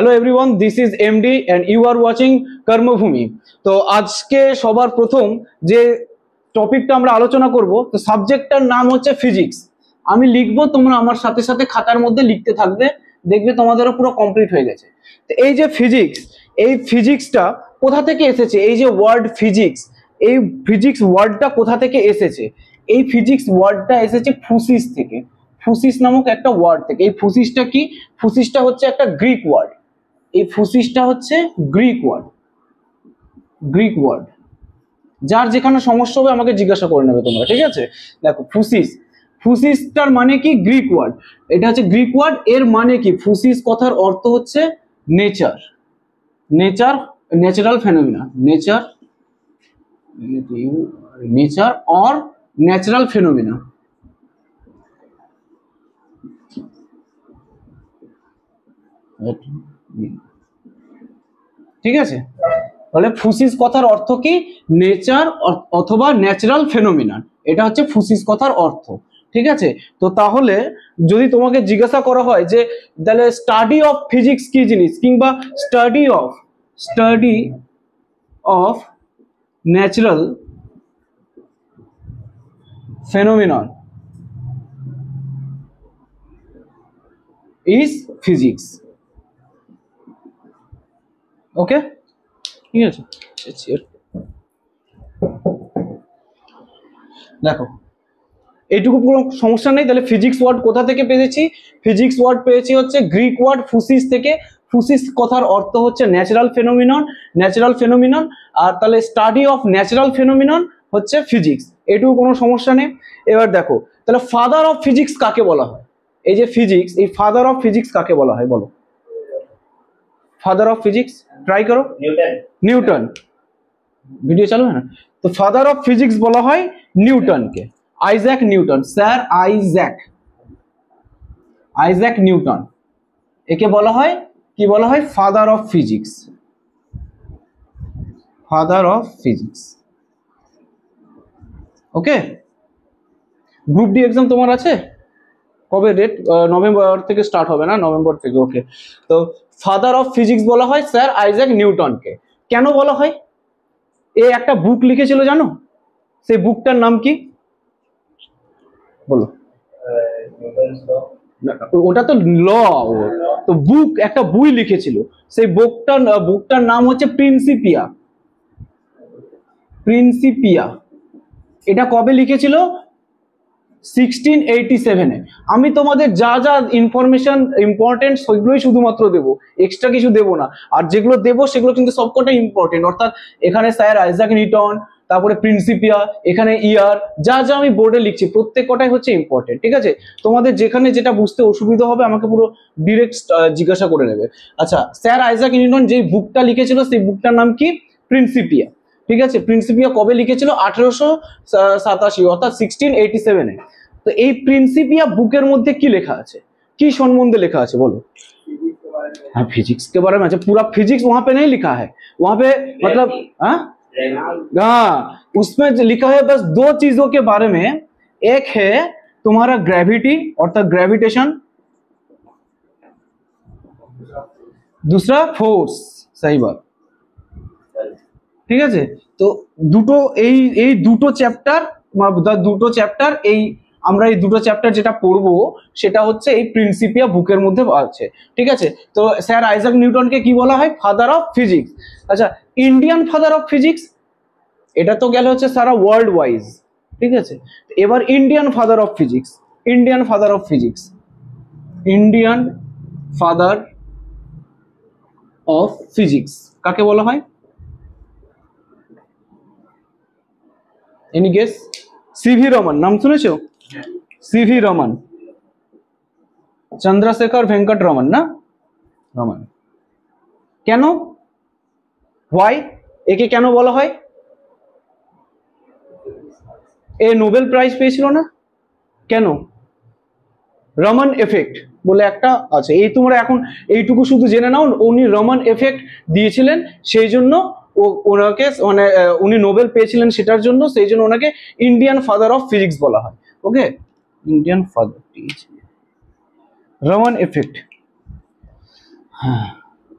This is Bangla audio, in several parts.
Hello everyone, this is MD and you are watching Karmabhumi. তো আজকে সবার প্রথম যে টপিকটা আমরা আলোচনা করব, তো সাবজেক্টটার নাম হচ্ছে ফিজিক্স। আমি লিখবো, তোমরা আমার সাথে সাথে খাতার মধ্যে লিখতে থাকবে, দেখবে তোমাদেরও পুরো কমপ্লিট হয়ে গেছে। তো এই যে ফিজিক্স, এই ফিজিক্সটা কোথা থেকে এসেছে? এই যে ওয়ার্ড ফিজিক্স, এই ফিজিক্স ওয়ার্ডটা কোথা থেকে এসেছে? এই ফিজিক্স ওয়ার্ডটা এসেছে ফুসিস থেকে। ফুসিস নামক একটা ওয়ার্ড থেকে। এই ফুসিসটা কি? ফুসিসটা হচ্ছে একটা গ্রিক ওয়ার্ড। এই ফুসিসটা হচ্ছে গ্রিক ওয়ার্ড, গ্রিক ওয়ার্ড। যার যেখানে সমস্যা হবে আমাকে জিজ্ঞাসা করে নেবে তোমরা, ঠিক আছে? দেখো ফুসিস, ফুসিসটার মানে কি? Greek word. এটা হচ্ছে গ্রিক ওয়ার্ড। এর মানে কি? ফুসিস কথার অর্থ হচ্ছে nature, nature, natural phenomena, nature, nature or natural phenomena. ঠিক আছে, তাহলে ফুসিস কথার অর্থ কি? নেচার অথবা ন্যাচারাল ফেনোমেনন। এটা হচ্ছে ফুসিস কথার অর্থ, ঠিক আছে? তো তাহলে যদি তোমাকে জিজ্ঞাসা করা হয় যে তাহলে স্টাডি অফ ফিজিক্স কি জিনিস, কিংবা study of natural phenomenon is physics. Okay, ঠিক আছে। দেখো এইটুকু পুরো সমস্যা নেই। তাহলে ফিজিক্স ওয়ার্ড কোথা থেকে পেয়েছি? ফিজিক্স ওয়ার্ড পেয়েছি হচ্ছে গ্রিক ওয়ার্ড ফুসিস থেকে। ফুসিস কথার অর্থ হচ্ছে ন্যাচারাল ফেনোমিনন, ন্যাচারাল ফেনোমিনন। আর তাহলে স্টাডি অফ ন্যাচারাল ফেনোমিনন হচ্ছে ফিজিক্স। এইটুকু কোনো সমস্যা নেই। এবার দেখো, তাহলে ফাদার অফ ফিজিক্স কাকে বলা হয়? এই যে ফিজিক্স, এই ফাদার অফ ফিজিক্স কাকে বলা হয় বলো? ফাদার অফ ফিজিক্স ট্রাই করো। নিউটন। ভিডিও চালু হয় না? তো ফাদার অফ ফিজিক্স বলা হয় নিউটনকে, Isaac Newton, sir Isaac Newton. একে বলা হয় কি? বলা হয় father of physics, father of physics. Okay, group D exam তোমার আছে কবে? ডেট নভেম্বর থেকে স্টার্ট হবে না? নভেম্বর থেকে। ওকে, তো ফাদার অফ ফিজিক্স বলা হয় স্যার আইজ্যাক নিউটনকে। কেন বলা হয়? এ একটা বুক লিখেছিল, জানো? সেই বুকটার নাম কি বলো? ওটা তো ল। তো বুক, একটা বই লিখেছিল, সেই বুকটার নাম হচ্ছে প্রিন্সিপিয়া। প্রিন্সিপিয়া। এটা কবে লিখেছিল? 1687-এ। আমি তোমাদের যা যা ইনফরমেশন ইম্পর্টেন্ট সেগুলোই শুধুমাত্র দেবো, এক্সট্রা কিছু দেবো না। আর যেগুলো দেবো সেগুলো কিন্তু সবকটাই ইম্পর্টেন্ট। অর্থাৎ এখানে স্যার আইজ্যাক নিউটন, তারপরে প্রিন্সিপিয়া, এখানে ইয়ার, যা যা আমি বোর্ডে লিখছি প্রত্যেক কটাই হচ্ছে ইম্পর্টেন্ট, ঠিক আছে? তোমাদের যেখানে যেটা বুঝতে অসুবিধা হবে আমাকে পুরো ডিরেক্ট জিজ্ঞাসা করে নেবে। আচ্ছা, স্যার আইজ্যাক নিউটন যে বুকটা লিখেছিল সেই বুকটার নাম কি? প্রিন্সিপিয়া। ঠিক আছে, প্রিন্সিপিয়া কবে লিখেছিল? 1887, অর্থাৎ 1687-এ। তো এই প্রিন্সিপিয়া বুকের মধ্যে কি লেখা আছে? কি সম্বন্ধে লেখা আছে বলো? हाँ, फिजिक्स के बारे में। अच्छा, पूरा फिजिक्स वहां पे नहीं लिखा है, वहां पे मतलब हाँ, उसमें लिखा है बस दो चीजों के बारे में। एक है तुम्हारा ग्रेविटी अर्थात ग्रेविटेशन, दूसरा फोर्स। सही बात, ঠিক আছে? তো দুটো এই দুটো চ্যাপ্টার এই আমরা এই দুটো চ্যাপ্টার যেটা পড়বো সেটা হচ্ছে এই প্রিন্সিপিয়া বুকের মধ্যে আছে, ঠিক আছে? তো স্যার আইজ্যাক নিউটনকে কি বলা হয়? Father of physics. আচ্ছা, ইন্ডিয়ান ফাদার অফ ফিজিক্স, এটা তো গেল হচ্ছে সারা ওয়ার্ল্ড ওয়াইজ, ঠিক আছে? এবার Indian father of physics, Indian father of physics, Indian father of physics কাকে বলা হয়? Any guess? সিভি রমন, নাম শুনেছো? সিভি রমন, চন্দ্রশেখর ভেঙ্কট রমন, না? রমন। কেন? হোয়াই? একে কেন বলা হয়? এ নোবেল প্রাইজ পেয়েছিল না? কেন? রমন এফেক্ট বলে একটা আছে। এই তোমরা এখন এইটুকু শুধু জেনে নাও, উনি রমন এফেক্ট দিয়েছিলেন, সেই জন্য ওনাকে মানে উনি নোবেল পেয়েছিলেন সেটার জন্য, সেই জন্য ওনাকে ইন্ডিয়ান ফাদার অফ ফিজিক্স বলা হয়। ওকে, ইন্ডিয়ান ফাদার, রমন এফেক্ট। হ্যাঁ,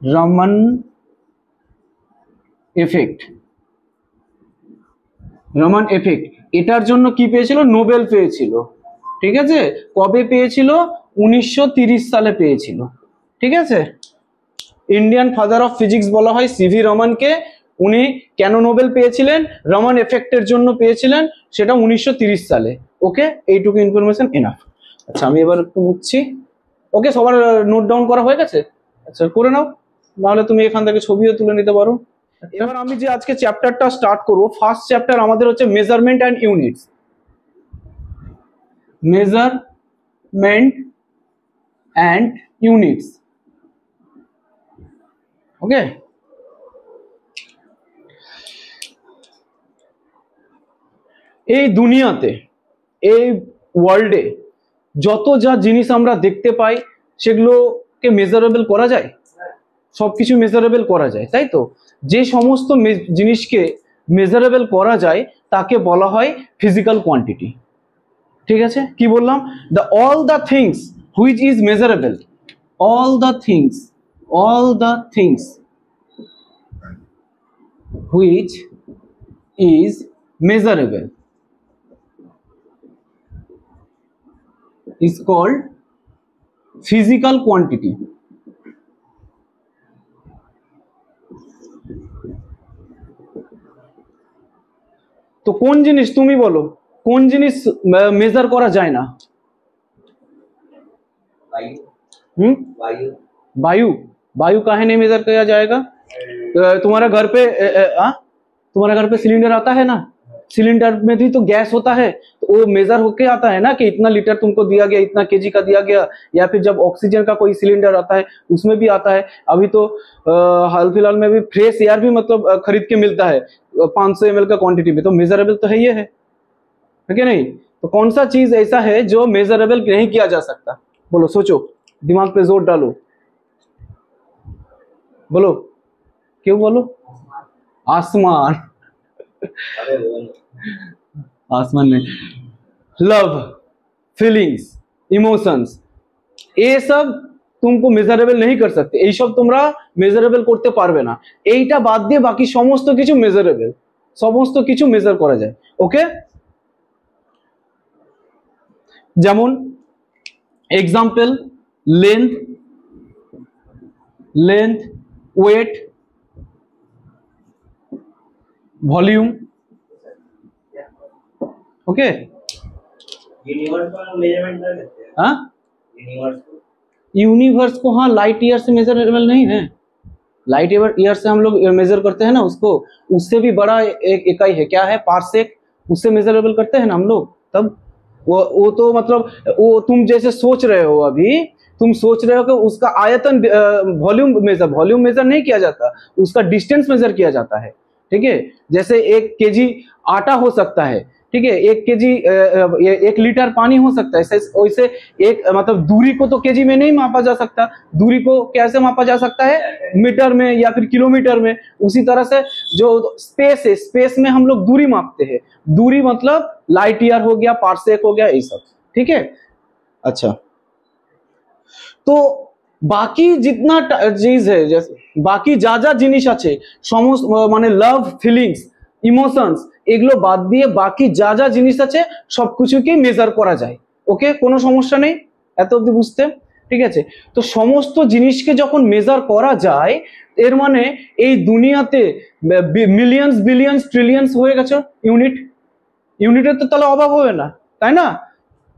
রমন এফেক্ট, রমন এফেক্ট, এটার জন্য কি পেয়েছিল? নোবেল পেয়েছিল। ঠিক আছে, কবে পেয়েছিল? 1930 সালে পেয়েছিল। ঠিক আছে, ইন্ডিয়ান ফাদার অফ ফিজিক্স বলা হয় সিভি রমনকে। উনি কেন নোবেল পেয়েছিলেন? রমন এফেক্টের জন্য পেয়েছিলেন, সেটা 1930 সালে। ওকে, এইটুকু ইনফরমেশন এনাফ। আচ্ছা, আমি এবার একটু মুছছি। ওকে, সবার নোট ডাউন করা হয়ে গেছে? আচ্ছা, করে নাও, নাহলে তুমি এখান থেকে ছবিও তুলে নিতে পারো। এবার আমি যে আজকে চ্যাপ্টারটা স্টার্ট করবো, ফার্স্ট চ্যাপ্টার আমাদের হচ্ছে measurement and units. Measurement and units. Okay, এই দুনিয়াতে, এই ওয়ার্ল্ডে যত যা জিনিস আমরা দেখতে পাই সেগুলোকে মেজারেবল করা যায়? সবকিছু মেজারেবল করা যায়, তাই তো? যে সমস্ত জিনিসকে মেজারেবল করা যায় তাকে বলা হয় ফিজিক্যাল কোয়ান্টিটি। ঠিক আছে, কি বললাম? All the things which is measurable, all the things which is measurable is called physical quantity. তো কোন জিনিস, তুমি বলো, কোন জিনিস মেজার করা যায় না? वायु। वायु काहे नहीं मेजर किया जाएगा? तुम्हारा घर पे तुम्हारे घर पे सिलेंडर आता है ना, सिलेंडर में भी तो गैस होता है, तो वो मेजर होके आता है ना कि इतना लीटर तुमको दिया गया, इतना केजी का दिया गया। या फिर जब ऑक्सीजन का कोई सिलेंडर आता है उसमें भी आता है। अभी तो हाल फिलहाल में भी फ्रेश एयर भी मतलब खरीद के मिलता है 500 ml का क्वांटिटी में, तो मेजरेबल तो है, ये है कि नहीं? तो कौन सा चीज ऐसा है जो मेजरेबल नहीं किया जा सकता? बोलो, सोचो, दिमाग पे जोर डालो, बोलो, क्यों बोलो? आसमान। आसमान नहीं, लव, फीलिंग्स, इमोशंस, ये सब तुमको मेजारेबल नहीं कर सकते। এই সব তোমরা মেজারেবল করতে পারবে না। এইটা বাদ দিয়ে বাকি সমস্ত কিছু মেজারেবল, সমস্ত কিছু মেজার করা যায়। ওকে, যেমন example, length, weight, volume. Okay, universe को मेजरमेंट कर सकते हैं? हाँ, यूनिवर्स को हाँ, लाइट ईयर से मेजरेबल नहीं है। लाइट ईयर से हम लोग मेजर करते हैं ना उसको, उससे भी बड़ा एक इकाई है, क्या है? पारसेक। उससे मेजरेबल करते हैं ना हम लोग। तब वो तो मतलब वो तुम जैसे सोच रहे हो, अभी तुम सोच रहे हो कि उसका आयतन, वॉल्यूम मेजर नहीं किया जाता, उसका डिस्टेंस मेजर किया जाता है। ठीक है, जैसे 1 केजी आटा हो सकता है, ठीक है, 1 केजी 1 लीटर पानी हो सकता है। वैसे एक मतलब दूरी को तो केजी में नहीं मापा जा सकता, दूरी को कैसे मापा जा सकता है? मीटर में या फिर किलोमीटर में। उसी तरह से जो स्पेस है, स्पेस में हम लोग दूरी मापते हैं। दूरी मतलब लाइट ईयर हो गया, पारसेक हो गया, ये सब। ठीक है, अच्छा, तो বাকি जितना चीज है, जैसे বাকি যা যা জিনিস আছে সমস্ত মানে লাভ, ফিলিংস, ইমোশনস, এগুলো বাদ দিয়ে বাকি যা যা জিনিস আছে সবকিছুকেই মেজার করা যায়। ওকে, কোনো সমস্যা নেই এত অবধি বুঝতে? ঠিক আছে, তো সমস্ত জিনিসকে যখন মেজার করা যায়, এর মানে এই দুনিয়াতে মিলিয়ন্স, বিলিয়ন্স, ট্রিলিয়ন্স হয়ে গেছে ইউনিট। ইউনিটের তো তাহলে অভাব হবে না, তাই না?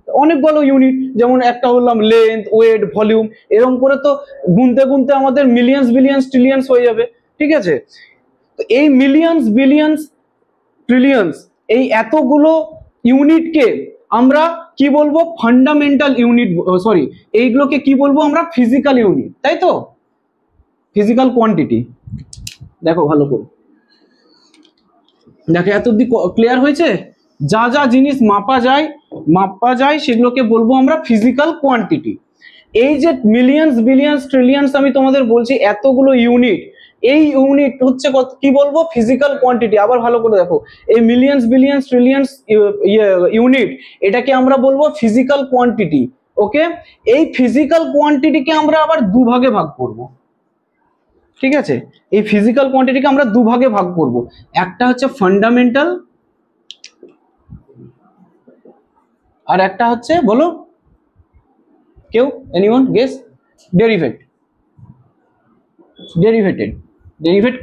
অনেকগুলো ইউনিট, যেমন একটা বললাম লেন্থ, ওয়েট, ভলিউম, এরকম করে তো গুনতে গুনতে আমাদের মিলিয়ন্স, বিলিয়ন্স, ট্রিলিয়ন্স হয়ে যাবে। ঠিক আছে, তো এই মিলিয়ন্স, বিলিয়ন্স, ট্রিলিয়ন্স, এই এতগুলো ইউনিটকে আমরা কি বলবো? ফান্ডামেন্টাল ইউনিট, সরি, এইগুলোকে কি বলবো আমরা? ফিজিক্যাল ইউনিট, তাই তো? Physical quantity. দেখো ভালো করে, দেখো এত অব্দি ক্লিয়ার হয়েছে? যা যা জিনিস মাপা যায় সেগুলোকে বলবো আমরা ফিজিক্যাল কোয়ান্টিটি। এই যে মিলিয়ন্স, বিলিয়ন্স, ট্রিলিয়ন্স আমি তোমাদের বলছি, এতগুলো ইউনিট, এই ইউনিট হচ্ছে কি বলবো? Physical quantity. আবার ভালো করে দেখো, এই মিলিয়ন্স, বিলিয়ন্স, ট্রিলিয়ন্স ইউনিট, এটাকে আমরা বলবো ফিজিক্যাল কোয়ান্টিটি। ওকে, এই ফিজিক্যাল কোয়ান্টিটিকে আমরা আবার দুভাগে ভাগ করব। ঠিক আছে, এই ফিজিক্যাল কোয়ান্টিটিকে আমরা দুভাগে ভাগ করব, একটা হচ্ছে ফান্ডামেন্টাল আর একটা হচ্ছে, বলো কেউ, anyone guess? Derived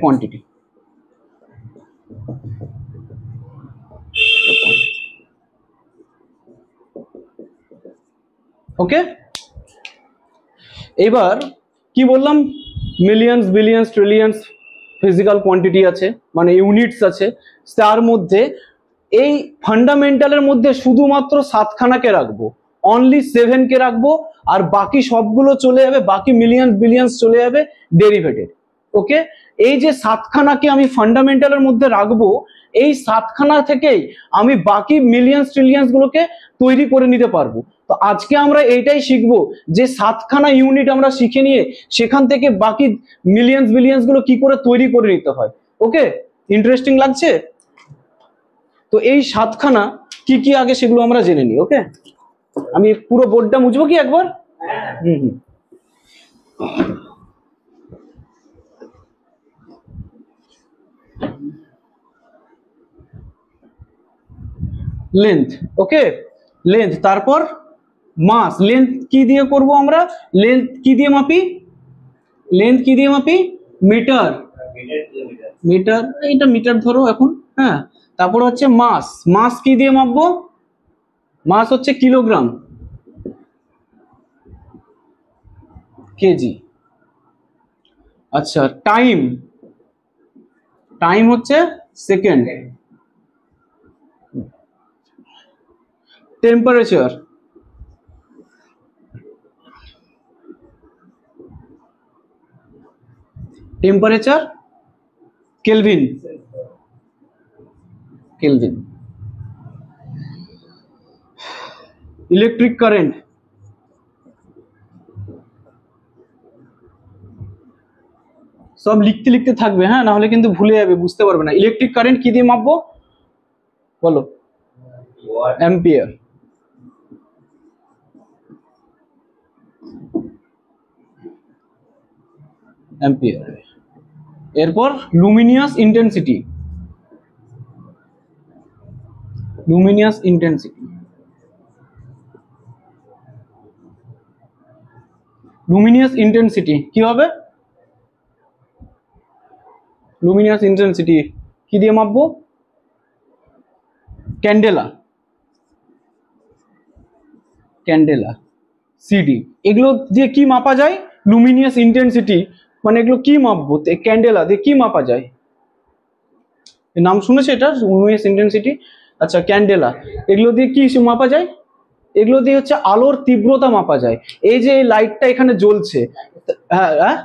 quantity. Okay, এবার কি বললাম, millions, billions, trillions physical quantity আছে, মানে ইউনিটস আছে। তার মধ্যে এই ফান্ডামেন্টালের মধ্যে শুধুমাত্র 7খানাকে রাখবো, অনলি 7কে রাখবো, আর বাকি সবগুলো চলে যাবে, বাকি মিলিয়ন্স বিলিয়ন্স চলে যাবে ডেরিভেটেড। ওকে, এই যে 7খানাকে আমি ফান্ডামেন্টালের মধ্যে রাখবো, এই 7খানা থেকেই আমি বাকি মিলিয়ন্স ট্রিলিয়ন্স গুলোকে তৈরি করে নিতে পারবো। তো আজকে আমরা এইটাই শিখবো যে 7খানা ইউনিট আমরা শিখে নিয়ে সেখান থেকে বাকি মিলিয়ন্স বিলিয়ন্স গুলো কি করে তৈরি করে নিতে হয়। ওকে, ইন্টারেস্টিং লাগছে? তো এই 7খানা কি কি আগে সেগুলো আমরা জেনে নিই। ওকে, আমি পুরো বোর্ডটা মুছবো কি একবার? লেন্থ, ওকে, লেন্থ, তারপর মাস। লেন্থ কি দিয়ে করব আমরা? লেন্থ কি দিয়ে মাপি? মিটার। মিটার, এটা মিটার ধরো এখন। হ্যাঁ, তারপর হচ্ছে মাস। মাস কি দিয়ে মাপবো? মাস হচ্ছে কিলোগ্রাম, কেজি। আচ্ছা, টাইম হচ্ছে second. Temperature, kelvin. Electric current, সব লিখতে লিখতে থাকবে, হ্যাঁ, না হলে কিন্তু ভুলে যাবে, বুঝতে পারবে না। ইলেকট্রিক কারেন্ট কি দিয়ে মাপবো বলো? অ্যাম্পিয়ার। এরপর লুমিনিয়াস ইন্টেন্সিটি। কি হবে? লুমিনিয়াস ইন্টেন্সিটি কি দিয়ে মাপবো? Candela, CD. এগুলো দিয়ে কি মাপা যায়? লুমিনিয়াস ইন্টেন্সিটি মানে এগুলো কি মাপবো? ক্যান্ডেলা দিয়ে কি মাপা যায়? নাম শুনেছে এটা, লুমিনিয়াস ইন্টেন্সিটি? আচ্ছা, ক্যান্ডেলা, এগুলো দিয়ে কি মাপা যায়? এগুলো দিয়ে হচ্ছে আলোর তীব্রতা মাপা যায়। এই যে লাইটটা এখানে জ্বলছে, হ্যাঁ,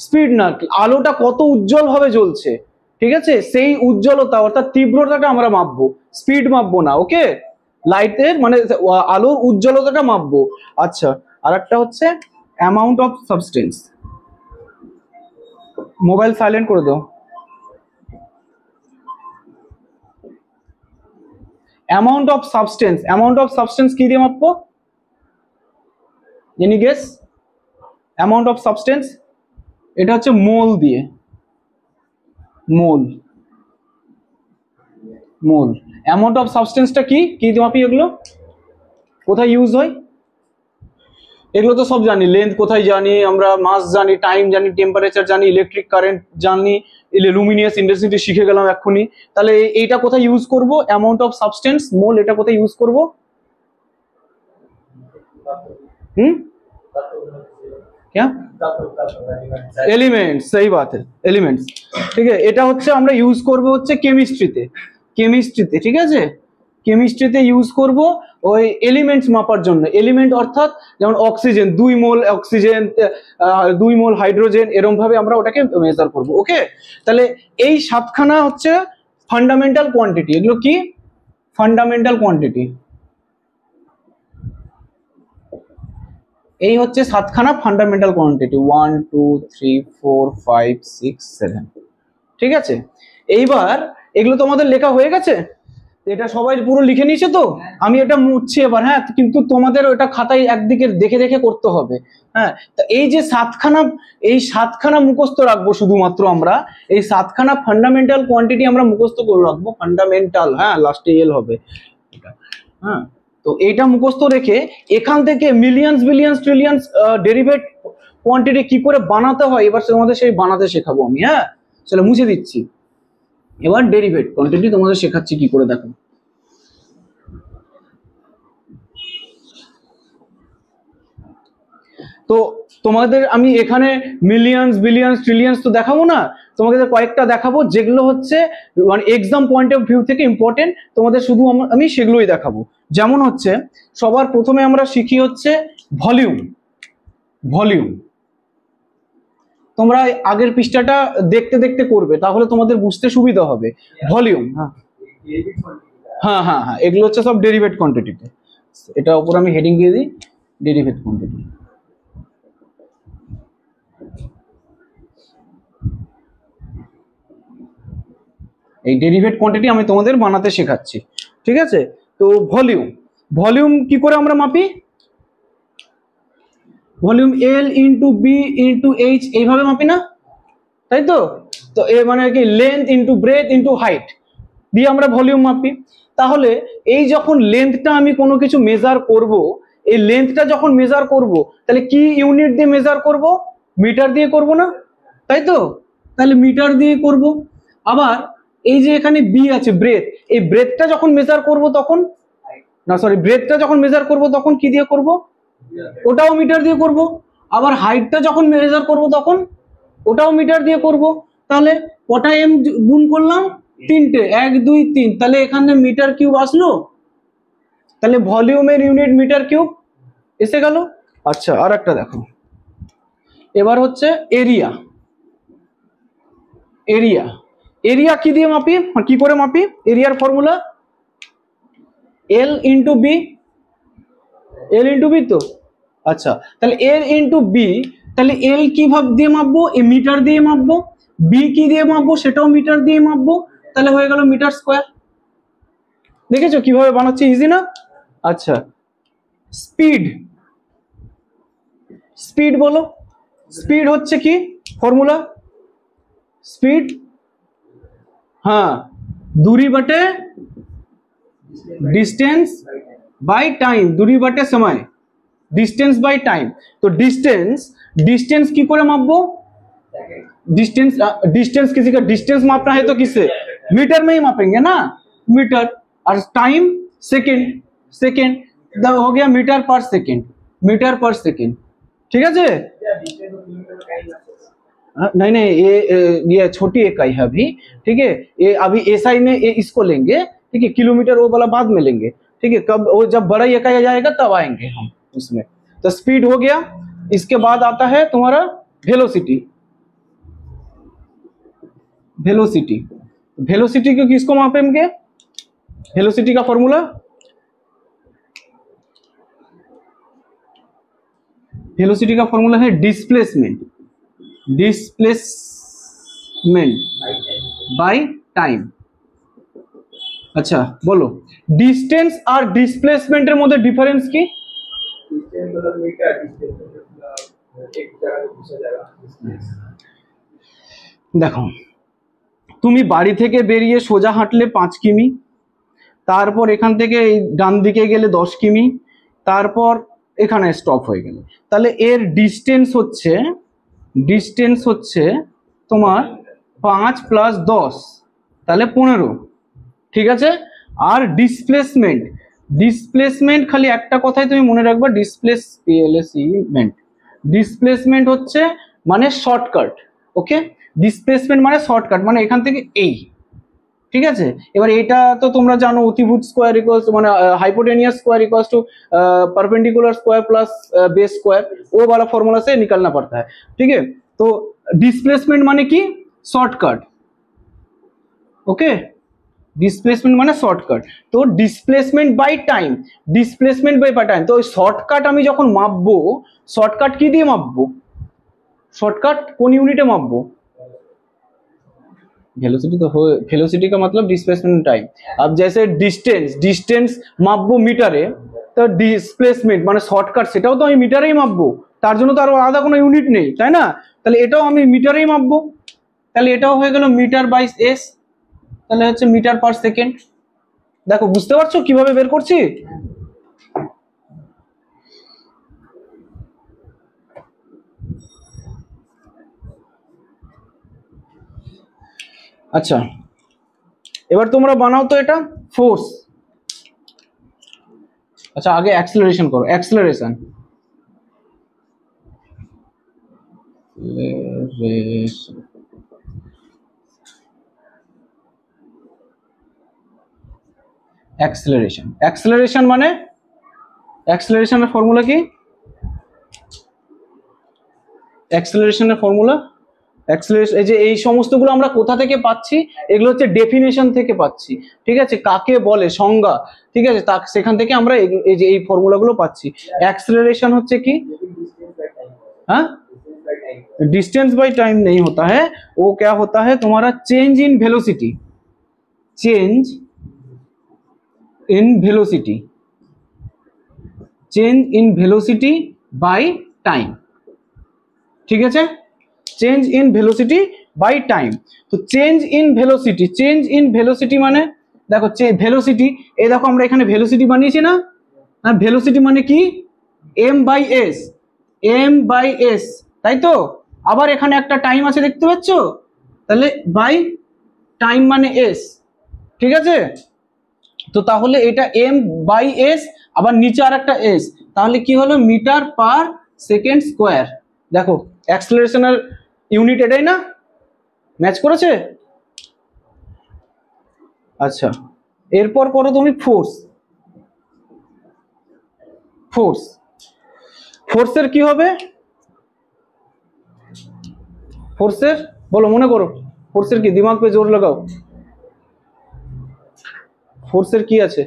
স্পিড না, আলোটা কত উজ্জ্বল ভাবে জ্বলছে, ঠিক আছে, সেই উজ্জ্বলতা অর্থাৎ তীব্রতাটা আমরা মাপবো, স্পিড মাপবো না। ওকে, লাইটের মানে আলোর উজ্জ্বলতাটা মাপবো। আচ্ছা, আর একটা হচ্ছে amount of substance. Mobile silent করে দাও। অ্যামাউন্ট অফ সাবস্টেন্স কি দিয়ে মাপবো? Any guess? Amount of substance এটা হচ্ছে মোল দিয়ে। অ্যামাউন্ট অফ সাবস্টেন্সটা কি দিয়ে মাপি? এগুলো কোথায় ইউজ হয়? এগুলো তো সব জানি, লেন্থ কোথায় জানি আমরা, মাস জানি, টাইম জানি, টেম্পারেচার জানি, ইলেকট্রিক কারেন্ট জানি, লুমিনিয়াস ইন্টেন্সিটি শিখে গেলাম এক্ষুনি। তাহলে এইটা কোথায় ইউজ করব? অ্যামাউন্ট অফ সাবস্টেন্স, মোল, এটা কোথায় ইউজ করব? क्या? एलिमेंट्स, सही बात है, एलिमेंट्स। ठीक है, এটা হচ্ছে আমরা ইউজ করব হচ্ছে কেমিস্ট্রিতে, ঠিক আছে, কেমিস্ট্রিতে ইউজ করব ওই এলিমেন্টস মাপার জন্য। এলিমেন্ট অর্থাৎ যেমন অক্সিজেন, 2 মোল অক্সিজেন, 2 মোল হাইড্রোজেন, এরকম ভাবে আমরা ওটাকে মেজার করব। ওকে, তাহলে এই 7খানা হচ্ছে ফান্ডামেন্টাল কোয়ান্টিটি। এগুলো কি? Fundamental quantity. এই হচ্ছে 7খানা ফান্ডামেন্টাল কোয়ান্টিটি, 1 2 3 4 5 6 7। ঠিক আছে, এইবার এগুলো তোমাদের লেখা হয়ে গেছে? এটা সবাই পুরো লিখে নিয়েছে তো? আমি এটা মুছছি এবার, হ্যাঁ, কিন্তু তোমাদের ওটা খাতায় একদিকে দেখে দেখে করতে হবে। হ্যাঁ, তা এই যে সাতখানা মুখস্থ রাখবো শুধুমাত্র আমরা, এই সাতখানা ফান্ডামেন্টাল কোয়ান্টিটি আমরা মুখস্থ করে রাখবো, ফান্ডামেন্টাল, হ্যাঁ, লাস্টে এল হবে। হ্যাঁ, তো এইটা মুখস্থ রেখে এখান থেকে মিলিয়ন্স বিলিয়ন্স ট্রিলিয়ন্স ডেরিভেট কোয়ান্টিটি কি করে বানাতে হয় এবার তোমাদের সেই বানাতে শেখাবো আমি। হ্যাঁ, চলো মুছে দিচ্ছি। এবার ডেরিভেট কোয়ান্টিটি তোমাদের শেখাচ্ছি কি করে, দেখো। তো তোমাদের আমি এখানে মিলিয়ন্স বিলিয়ন্স ট্রিলিয়ন্স তো দেখাবো না, তোমাদের কয়েকটা দেখাবো যেগুলো হচ্ছে মানে এক্সাম পয়েন্ট অফ ভিউ থেকে ইম্পর্টেন্ট, তোমাদের শুধু আমি সেগুলোই দেখাবো। যেমন হচ্ছে সবার প্রথমে আমরা শিখি হচ্ছে ভলিউম। ভলিউম তোমরা আগের পৃষ্ঠাটা দেখতে দেখতে করবে, তাহলে তোমাদের বুঝতে সুবিধা হবে। ভলিউম, হ্যাঁ হ্যাঁ হ্যাঁ হ্যাঁ, এগুলো হচ্ছে সব ডেরিভেট কোয়ান্টিটিতে। এটা উপর আমি হেডিং দিয়ে দিই, ডেরিভেট কোয়ান্টিটি। এই ডেরিভেট কোয়ান্টিটি আমি তোমাদের বানাতে শেখাচ্ছি, ঠিক আছে? তো ভলিউম, ভলিউম কি করে আমরা মাপি? Volume L into B into H, এইভাবে মাপি না, তাই তো? তো এ মানে কি length into breadth into height দিয়ে আমরা ভলিউম মাপি। তাহলে এই যখন লেন্থটা আমি কোনো কিছু মেজার করব, এই লেন্থটা যখন মেজার করব, তাহলে কি ইউনিট দিয়ে মেজার করব? মিটার দিয়ে করব না, তাই তো? তাহলে মিটার দিয়ে করব। আবার এই যে এখানে বি আছে ব্রেথ, এই ব্রেথটা যখন মেজার করব তখন, না সরি, ব্রেথটা যখন মেজার করব তখন কি দিয়ে করব? ওটাও মিটার দিয়ে করব। আবার হাইটটা যখন মেজার করব তখন ওটাও মিটার দিয়ে করব। তাহলে কটা এম গুণ করলাম? 3টে, 1 2 3, তাহলে এখানে মিটার কিউব আসলো। তাহলে ভলিউমের ইউনিট মিটার কিউব এসে গেল। আচ্ছা, আর একটা দেখো, এবার হচ্ছে এরিয়া। এরিয়া, এরিয়া কি দিয়ে মাপি, কি করে মাপি? এরিয়ার ফর্মুলা এল ইন্টু বি, এল ইন্টু বি তো। আচ্ছা, তাহলে এল ইন্টু বি, তাহলে এল কিভাবে দিয়ে মাপবো? এই মিটার দিয়ে মাপবো। বি কি দিয়ে মাপবো? সেটাও মিটার দিয়ে মাপবো। তাহলে হয়ে গেল মিটার স্কোয়ার। দেখেছো কিভাবে বানাচ্ছি, ইজি না? আচ্ছা, স্পিড, স্পিড বলো। স্পিড হচ্ছে কি ফর্মুলা? স্পিড, হ্যাঁ, दूरी बटे डिस्टेंस बाय टाइम, दूरी बटे समय, डिस्टेंस बाय टाइम। तो डिस्टेंस, डिस्टेंस की करे मापबो? डिस्टेंस, डिस्टेंस किसी का डिस्टेंस मापना है तो किससे? मीटर में ही मापेंगे ना, मीटर। और टाइम सेकंड, सेकंड हो गया मीटर पर सेकंड, मीटर पर सेकंड, ठीक है? नहीं नहीं, ये छोटी इकाई है अभी, ठीक है? ये अभी एसआई में इसको लेंगे, ठीक है? किलोमीटर वो वाला बाद में लेंगे, ठीक है? कब वो जब बड़ा इकाई आ जाएगा तब आएंगे हम उसमें। तो स्पीड हो गया, इसके बाद आता है तुम्हारा वेलोसिटी। वेलोसिटी, वेलोसिटी को किसको मापेंगे? वेलोसिटी का फॉर्मूला, वेलोसिटी का फॉर्मूला है डिस्प्लेसमेंट, डिस्प्लेसमेंट बाय टाइम। अच्छा बोलो, डिस्टेंस और डिस्प्लेसमेंटेर मध्य डिफारेंस की? देखो, তুমি বাড়ি থেকে বেরিয়ে সোজা হাঁটলে 5 কিমি, তারপর এখান থেকে ডান দিকে গেলে 10 কিমি, তারপর এখানে স্টপ হয়ে গেল। তাহলে এর ডিস্টেন্স হচ্ছে, ডিস্টেন্স হচ্ছে তোমার 5 + 10, তাহলে 15, ঠিক আছে? আর ডিসপ্লেসমেন্ট, ডিসপ্লেসমেন্ট খালি একটা কথাই তুমি মনে রাখবা, ডিসপ্লেসমেন্ট, ডিসপ্লেসমেন্ট হচ্ছে মানে শর্টকাট, ওকে? ডিসপ্লেসমেন্ট মানে শর্টকাট, মানে এখান থেকে এই, ঠিক আছে? এবার এটা তো তোমরা জানো, অতিভুজ স্কোয়ার ইকুয়ালস মানে hypotenuse square equals to perpendicular square plus base square, वो वाला फॉर्मूला से निकालना पड़ता है, ठीक है? तो डिस्प्लेसमेंट माने की शॉर्टकट, ओके? डिस्प्लेसमेंट माने शॉर्टकट। तो displacement by time, displacement bye time, तो शॉर्टकट আমি যখন মাপবো, শর্টকাট কি দিয়ে মাপবো? শর্টকাট কোন ইউনিটে মাপবো? वेलोसिटी तो हो, वेलोसिटी का मतलब डिस्प्लेसमेंट टाइम। अब जैसे डिस्टेंस, डिस्टेंस मापबो মিটারে, তো ডিসপ্লেসমেন্ট মানে শর্টকাট সেটাও তো আমি মিটারেই মাপবো, তার জন্য তো আর আলাদা কোনো ইউনিট নেই, তাই না? তাহলে এটাও আমি মিটারেই মাপবো, তাহলে এটাও হয়ে গেল মিটার বাই এস, তাহলে হচ্ছে মিটার পার সেকেন্ড। দেখো বুঝতে পারছো কিভাবে বের করছি? আচ্ছা এবার তোমরা বানাও তো এটা ফোর্স। আচ্ছা আগে অ্যাক্সেলারেশন করো, অ্যাক্সেলারেশন অ্যাক্সেলারেশন, অ্যাক্সেলারেশন মানে অ্যাক্সেলারেশনের ফর্মুলা কি? অ্যাক্সেলারেশনের ফর্মুলা, অ্যাক্সেলারেশন এই যে এই সমস্তগুলো আমরা কোথা থেকে পাচ্ছি? এগুলো হচ্ছে ডেফিনেশন থেকে পাচ্ছি, ঠিক আছে? কাকে বলে সংজ্ঞা, ঠিক আছে? তা সেখান থেকে আমরা এই যে এই ফর্মুলাগুলো পাচ্ছি। অ্যাক্সেলারেশন হচ্ছে কি? हाँ, डिस्टेंस बाय टाइम नहीं होता है, वो क्या होता है तुम्हारा change in velocity, change in velocity, change in velocity by time, ठीक है? Change in velocity by time. तो change in velocity, change in velocity माने देखो वेलोसिटी, এই দেখো আমরা এখানে ভেলোসিটি বানিয়েছি না, আর ভেলোসিটি মানে কি? m by s, m by s, তাই তো? আবার এখানে একটা টাইম আছে দেখতে পাচ্ছ, তাহলে বাই টাইম মানে s, ঠিক আছে? তো তাহলে এটা m বাই s, আবার নিচে আর একটা s, তাহলে কি হলো? Metre per second square. দেখো অ্যাক্সেলারেশনের ইউনিট এটাই না, ম্যাচ করেছে? আচ্ছা এরপর করো তুমি ফোর্স। ফোর্স, ফোর্সের কি হবে? फोर्सेर बोलो मने करो, फोर्सेर की दिमाग पे जोर लगाओ, फोर्सेर की आछे?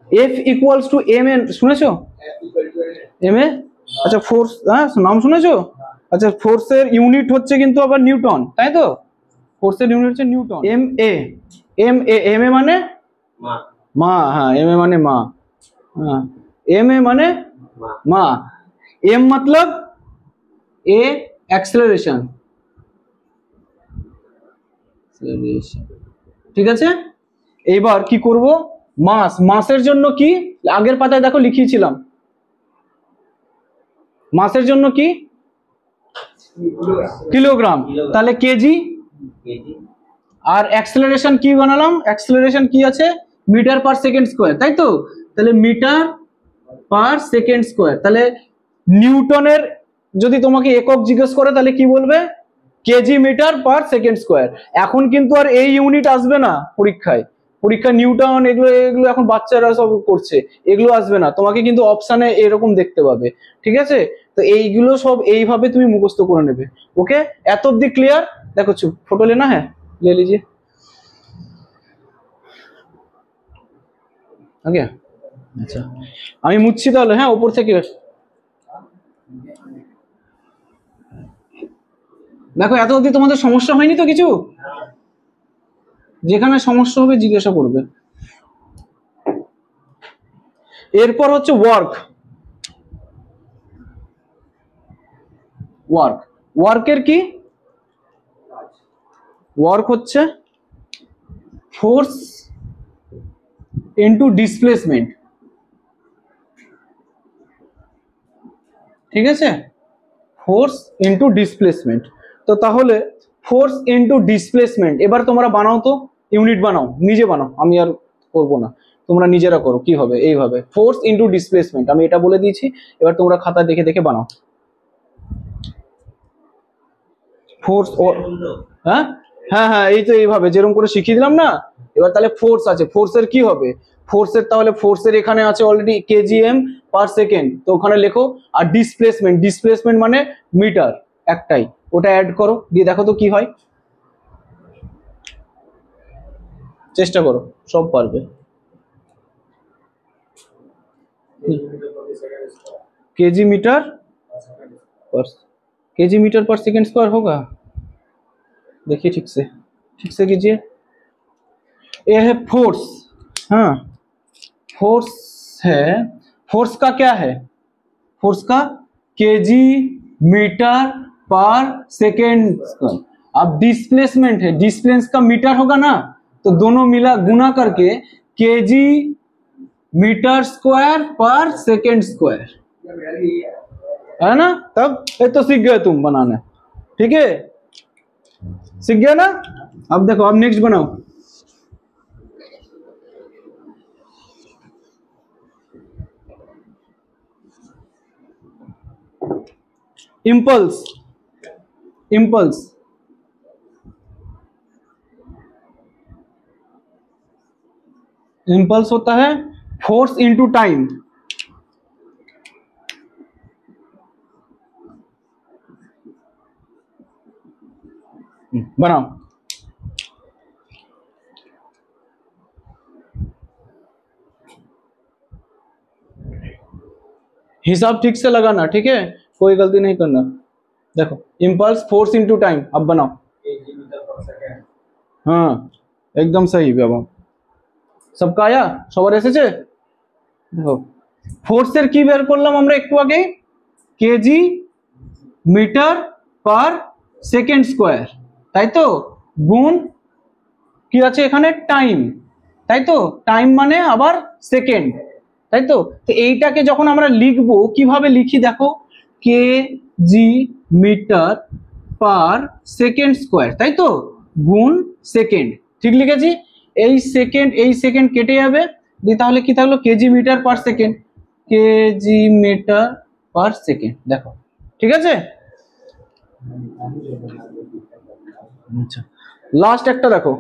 F equals to M N, শুনেছো? এম এ, আচ্ছা ফোর্স, হ্যাঁ নাম শুনেছো? আচ্ছা ফোর্সের ইউনিট হচ্ছে কিন্তু আবার নিউটন, তাই তো? ফোর্সের ইউনিট হচ্ছে Newton. M A, M A, M A মানে মা, মা, হ্যাঁ এম এ মানে মা, হ্যাঁ এম এ মানে মা, এম मतलब ए एक्सेलरेशन, ঠিক আছে? এইবার কি করব? মাস, মাসের জন্য কি আগের পাতায় দেখো লিখিয়েছিলাম, মাসের জন্য কি? কিলোগ্রাম, তাহলে কেজি। আর অ্যাক্সেলারেশন কি বানালাম? অ্যাক্সেলারেশন কি আছে? মিটার পার সেকেন্ড স্কয়ার, তাই তো? তাহলে মিটার পার সেকেন্ড স্কয়ার, তাহলে নিউটনের যদি তোমাকে একক জিজ্ঞেস করে তাহলে কি বলবে? K G metre per second square. এখন কিন্তু আর এই ইউনিট আসবে না পরীক্ষায়, পরীক্ষা নিউটন এগুলো এগুলো এখন বাচ্চারা সব করছে, এগুলো আসবে না, তোমাকে কিন্তু অপশানে এরকম দেখতে পাবে, ঠিক আছে? তো এইগুলো সব এইভাবে তুমি মুখস্থ করে নেবে। ওকে, এত অব্দি ক্লিয়ার? দেখো ফটো লেনা হ্যাঁ ले लीजिए, ওকে? আচ্ছা আমি মুছছি তাহলে, হ্যাঁ উপর থেকে। দেখো এত অবধি তোমাদের সমস্যা হয়নি তো কিছু? যেখানে সমস্যা হবে জিজ্ঞাসা করবে। এরপর হচ্ছে ওয়ার্ক। ওয়ার্ক, ওয়ার্কের কি? ওয়ার্ক হচ্ছে ফোর্স ইনটু ডিসপ্লেসমেন্ট, ঠিক আছে? Force into displacement. তো তাহলে ফোর্স ইনটু ডিসপ্লেসমেন্ট, এবার তোমরা বানাও তো, ইউনিট বানাও, নিজে বানাও, আমি আর করবো না, তোমরা নিজেরা করো। কি হবে? এইভাবে ফোর্স ইনটু ডিসপ্লেসমেন্ট, আমি এটা বলে দিয়েছি, এবার তোমরা খাতা দেখে দেখে বানাও। ফোর্স ও হ্যাঁ হ্যাঁ হ্যাঁ এই তো এইভাবে যেরকম করে শিখিয়ে দিলাম না। এবার তাহলে ফোর্স আছে, ফোর্সের কি হবে? ফোর্সের তাহলে ফোর্সের এখানে আছে অলরেডি কেজিএম পার সেকেন্ড, তো ওখানে লেখো। আর ডিসপ্লেসমেন্ট, ডিসপ্লেসমেন্ট মানে মিটার, একটাই, ওটা অ্যাড করো, দিয়ে দেখো তো কি হয়, চেষ্টা করো, সব পারবে। केजी मीटर पर, केजी मीटर पर सेकंड स्क्वायर होगा। देखिए ठीक से कीजिए। ये है फोर्स, हाँ फोर्स है, फोर्स का क्या है, फोर्स का केजी मीटर पर सेकेंड। अब डिस्प्लेसमेंट है, डिस्प्लेस का मीटर होगा ना, तो दोनों मिला गुना करके केजी मीटर स्क्वायर पर सेकेंड स्क्वायर है ना। तब ये तो सीख गए तुम बनाने, ठीक है, सीख गया ना। अब देखो, अब नेक्स्ट बनाओ। इम्पल्स, इम्पल्स इम्पल्स होता है फोर्स इनटू टाइम। बनाओ। हिसाब ठीक से लगाना, ठीक है, कोई गलती नहीं करना। देखो इम्पल्स फोर्स इनटू टाइम, अब बनाओ। हाँ एकदम सही बाबा, सबका आया, সবার এসেছে। দেখো ফোর্সের কি বের করলাম আমরা একটু আগে, K G metre per second square, তাই তো, গুণ কি আছে এখানে টাইম, তাই তো, টাইম মানে আবার সেকেন্ড, তাই তো। তো এইটাকে যখন আমরা লিখবো কিভাবে লিখি দেখো, K G metre per second square, তাই তো, গুণ সেকেন্ড, ঠিক লিখেছি। এই সেকেন্ড কেটে যাবে, দিয়ে তাহলে কি থাকলো, K G metre per second, K G metre per second, দেখো ঠিক আছে। আচ্ছা লাস্ট একটা দেখো,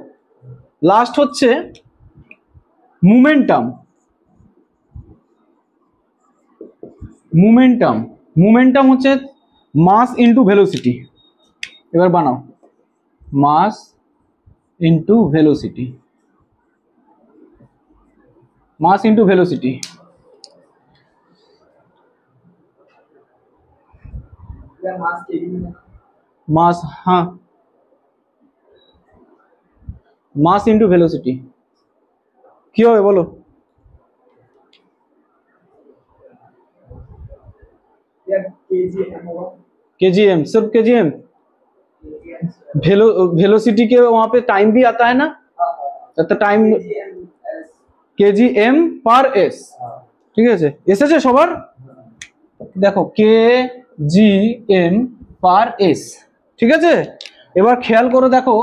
লাস্ট হচ্ছে মোমেন্টাম। মোমেন্টাম, মোমেন্টাম হচ্ছে মাস ইনটু ভেলোসিটি। এবার বানাও, mass into velocity, mass into velocity. Mass, हाँ মাস ইনটু ভেলোসিটি কি হবে বলো। केजीएम, सिर्फ केजीएम, वेलोसिटी के वहां पे टाइम भी आता है ना, तो टाइम केजीएम पर एस, ঠিক আছে, এসেছে সবার। দেখো কেজিএম পার এস, ঠিক আছে। এবার খেয়াল করো, দেখো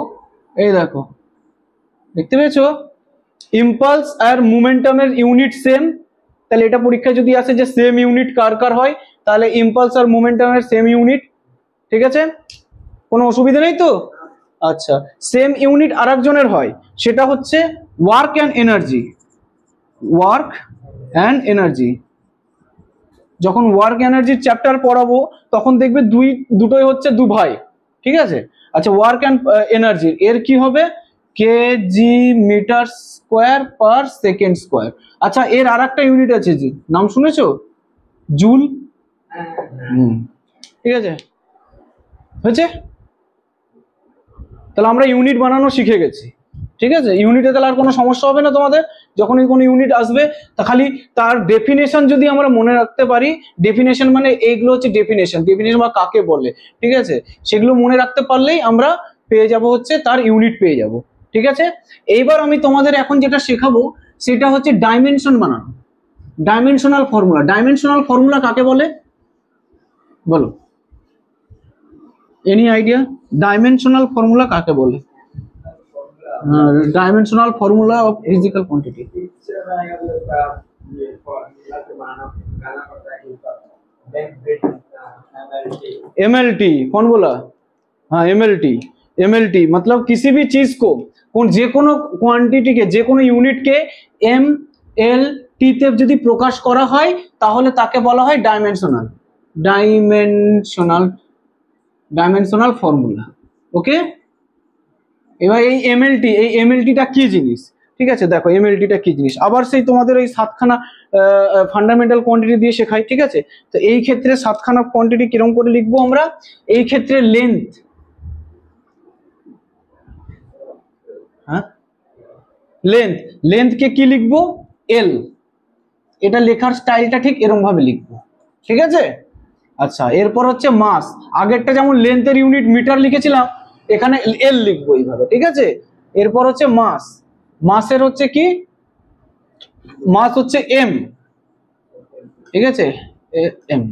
এই দেখো, দেখতে পেয়েছো ইম্পালস আর মোমেন্টামের ইউনিট সেম, তাহলে এটা পরীক্ষায় যদি আসে যে সেম ইউনিট কার কার হয়, তাহলে ইম্পালস আর মোমেন্টামের সেম ইউনিট, ঠিক আছে, কোনো অসুবিধা নেই তো। আচ্ছা সেম ইউনিট আরেকজনের হয়, সেটা হচ্ছে work and energy. Work and energy, যখন ওয়ার্ক এনার্জির চ্যাপ্টার পড়াবো তখন দেখবে দুটোই হচ্ছে দু ভাই, ঠিক আছে। আচ্ছা ওয়ার্ক অ্যান্ড এনার্জি এর কি হবে, K G metre square per second square. আচ্ছা এর আর একটা ইউনিট আছে, জি নাম শুনেছো, জুল। ঠিক আছে, হয়েছে, তাহলে আমরা ইউনিট বানানো শিখে গেছি, ঠিক আছে। ইউনিটে তাহলে আর কোনো সমস্যা হবে না তোমাদের, যখনই কোনো ইউনিট আসবে তা খালি তার ডেফিনেশন যদি আমরা মনে রাখতে পারি, ডেফিনেশন মানে এইগুলো হচ্ছে ডেফিনেশন, ডেফিনেশন বা কাকে বলে, ঠিক আছে, সেগুলো মনে রাখতে পারলেই আমরা পেয়ে যাব হচ্ছে তার ইউনিট পেয়ে যাব, ঠিক আছে। এইবার আমি তোমাদের এখন যেটা শেখাবো সেটা হচ্ছে ডাইমেনশন বানানো, ডাইমেনশনাল ফর্মুলা। ডাইমেনশনাল ফর্মুলা কাকে বলে বলো, এনি আইডিয়া, ডাইমেনশনাল ফর্মুলা কাকে বলে? Dimensional formula of physical quantity. MLT कौन बोला? हाँ एमएलटी, एमएलटी मतलब किसी भी चीज को जे कोनो क्वांटिटी के जे कोनो यूनिट के एम एल टी তে যদি প্রকাশ করা হয় তাহলে তাকে বলা হয় ডাইমেনশনাল, ডাইমেনশনাল ফর্মুলা। ওকে, এবার এই এমএলটিটা কি জিনিস, ঠিক আছে, দেখো এমএলটিটা কি জিনিস, আবার সেই তোমাদের ওই সাতখানা ফান্ডামেন্টাল কোয়ান্টিটি দিয়ে শেখাই, ঠিক আছে। তো এই ক্ষেত্রে সাতখানা কোয়ান্টিটি কিরকম করে লিখবো আমরা, এই ক্ষেত্রে লেন্থ, হ্যাঁ লেন্থ, লেন্থ কে কি লিখবো এল, এটা লেখার স্টাইলটা ঠিক এরকম ভাবে লিখবো, ঠিক আছে। আচ্ছা এরপর হচ্ছে মাস, আগেরটা যেমন লেন্থের ইউনিট মিটার লিখেছিলাম, এখানে এল লিখবো এইভাবে, ঠিক আছে। এরপর হচ্ছে মাস, মাসের হচ্ছে কি মাস হচ্ছে এম, ঠিক আছে এম।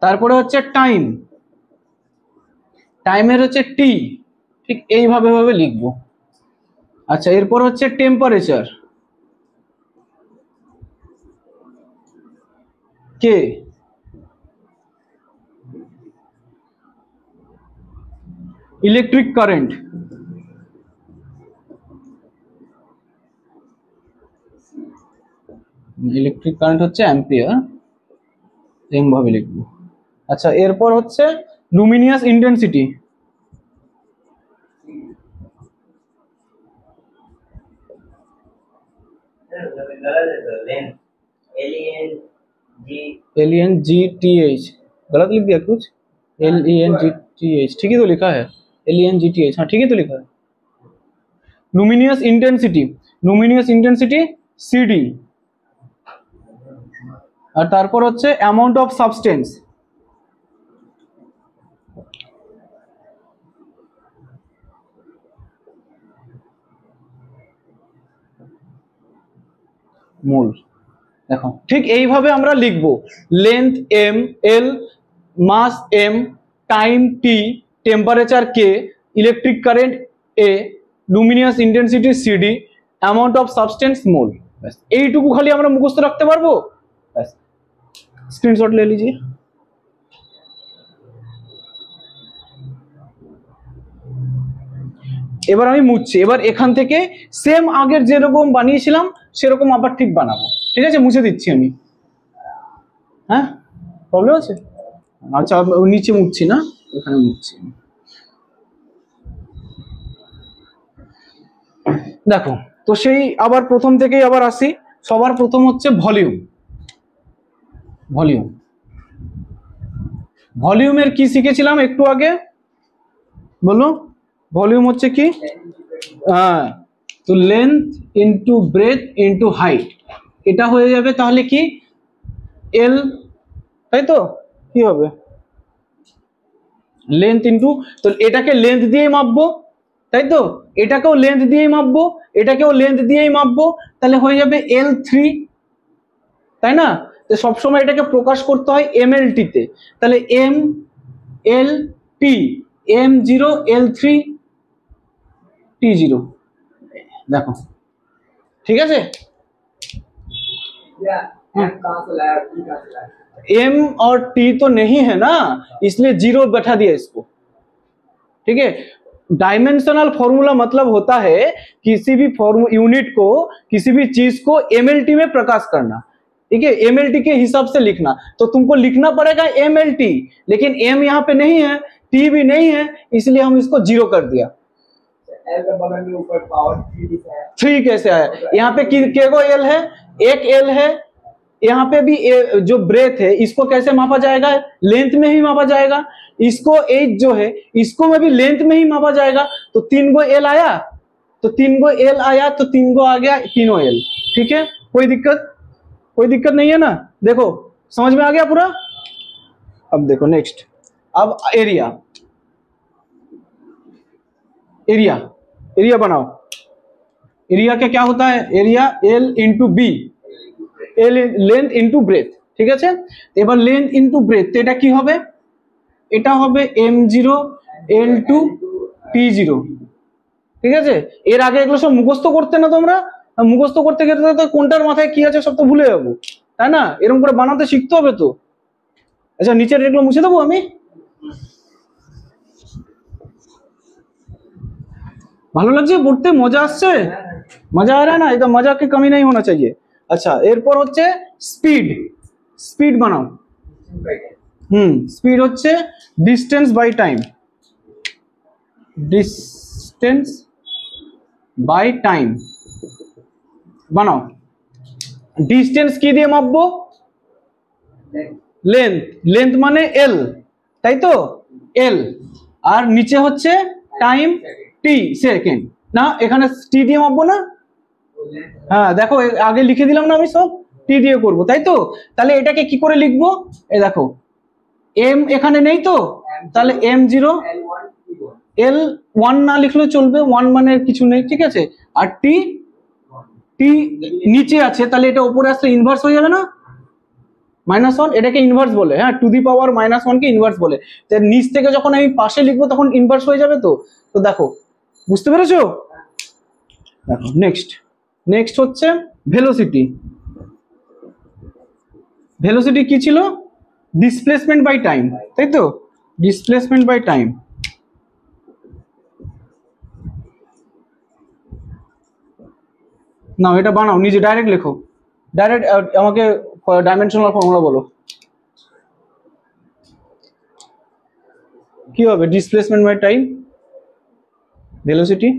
তারপরে হচ্ছে টাইম, টাইমের হচ্ছে টি, ঠিক এইভাবে ভাবে লিখবো। আচ্ছা এরপর হচ্ছে temperature, K, electric current, electric current হচ্ছে অ্যাম্পিয়ার, এম ভাবে লিখবো। আচ্ছা এরপর হচ্ছে লুমিনিয়াস ইন্টেন্সিটি, LENGTH, गलत लिख दिया कुछ, LENGTH ठीक ही तो लिखा है, LENGTH हाँ ठीक ही तो लिखा है। Luminous intensity, luminous intensity CD, আর তারপর হচ্ছে অ্যামাউন্ট অফ সাবস্টেন্স, মোল। দেখো ঠিক এইভাবে আমরা লিখবো, length M, L, mass M, time T, temperature K, electric current A, luminous intensity CD, amount of substance mole. ব্যাস এইটুকু খালি আমরা মুখস্থ রাখতে পারবো, ব্যাস স্ক্রিনশট ले लीजिए। এবার আমি মুছছি, এবার এখান থেকে সেম আগের যেরকম বানিয়েছিলাম সেরকম আবার ঠিক বানাবো, ঠিক আছে। মুছে দিচ্ছি আমি, হ্যাঁ প্রবলেম আছে। আচ্ছা নিচে মুছছি না, এখানে মুছছি। দেখো তো সেই আবার প্রথম থেকেই আবার আসি, সবার প্রথম হচ্ছে ভলিউম, ভলিউম, ভলিউমের কি শিখেছিলাম একটু আগে বলো, ভলিউম হচ্ছে কি, হ্যাঁ তো length into breadth into height, এটা হয়ে যাবে তাহলে কি এল, তাই তো কি হবে লেন্থ ইনটু, তো এটাকে লেন্থ দিয়েই মাপবো, তাই তো এটাকেও লেন্থ দিয়েই মাপবো, এটাকেও লেন্থ দিয়েই মাপবো, তাহলে হয়ে যাবে L3, তাই না। তো সবসময় এটাকে প্রকাশ করতে হয় MLT তে, তাহলে MLT, M0 L3 T0, देखो ठीक है। M और T तो नहीं है ना, इसलिए 0 बैठा दिया इसको, ठीक है। डायमेंशनल फॉर्मूला मतलब होता है किसी भी यूनिट को, किसी भी चीज को MLT में प्रकाश करना, ठीक है, MLT के हिसाब से लिखना। तो तुमको लिखना पड़ेगा MLT, लेकिन M यहाँ पे नहीं है, T भी नहीं है, इसलिए हम इसको 0 कर दिया। L के बगल में ऊपर पावर 3 कैसे आया, यहाँ पे केगो L है, एक L है, यहाँ पे भी जो ब्रेथ है इसको कैसे मापा जाएगा, लेंथ में ही मापा जाएगा, इसको एज जो है इसको में भी लेंथ में ही मापा जाएगा। तो 3 गो L आया, तो 3 गो L आया, तो 3 गो आ गया, तीनों L, ठीक है। कोई दिक्कत नहीं है ना, देखो समझ में आ गया पूरा। अब देखो नेक्स्ट, अब एरिया, एरिया, एरिया बनाओ। एरिया का क्या होता है, area L into B, L length into breadth, ठीक है। এবার लेंथ इंटू ब्रेथ, তো এটা কি হবে, এটা হবে M0 L2 T0, ঠিক আছে। এর আগে এগুলো সব মুখস্থ করতে না তোমরা, মুখস্থ করতে গেলে তো কোনটার মাথায় কি আছে সব তো ভুলে যাবো, তাই না। এরকম করে বানাতে শিখতে হবে তো। আচ্ছা নিচের এগুলো মুছে দেবো আমি, ভালো লাগছে পড়তে, মজা আসছে, মজা आ रहा है ना, एकदम मजा की कमी नहीं होना चाहिए। अच्छा এরপর হচ্ছে স্পিড, স্পিড বানাও। স্পিড হচ্ছে distance by time, distance by time বানাও। ডিস্টেন্স কি দিয়ে মাপবো, লেন্থ, লেন্থ মানে L, তাই তো L, আর নিচে হচ্ছে টাইম T সেকেন্ড, না এখানে টি দিয়ে মাপবো না? হ্যাঁ দেখো আগে লিখে দিলাম না আমি সব টি দিয়ে করবো, তাই তো? তাহলে এটাকে কি করে লিখবো? এই দেখো এম এখানে নেই তো, তাহলে m0 L1 না লিখলেও চলবে, 1 মানে কিছু নেই, ঠিক আছে। আর টি টি নিচে আছে, তাহলে এটা উপরে আসলে ইনভার্স হয়ে যাবে না, -1, এটাকে ইনভার্স বলে। হ্যাঁ, to the power -1 K inverse বলে। তো নিচ থেকে যখন আমি পাশে লিখবো তখন ইনভার্স হয়ে যাবে। তো তো দেখো, বুঝতে পেরেছো? দেখো নেক্সট হচ্ছে ভেলোসিটি। ভেলোসিটি কি ছিল? ডিসপ্লেসমেন্ট বাই টাইম, তাই তো? Displacement by time. না এটা বানাও নিজে, ডাইরেক্ট লেখো, ডাইরেক্ট আমাকে ডাইমেনশনাল ফর্মুলা বলো কি হবে displacement by time velocity.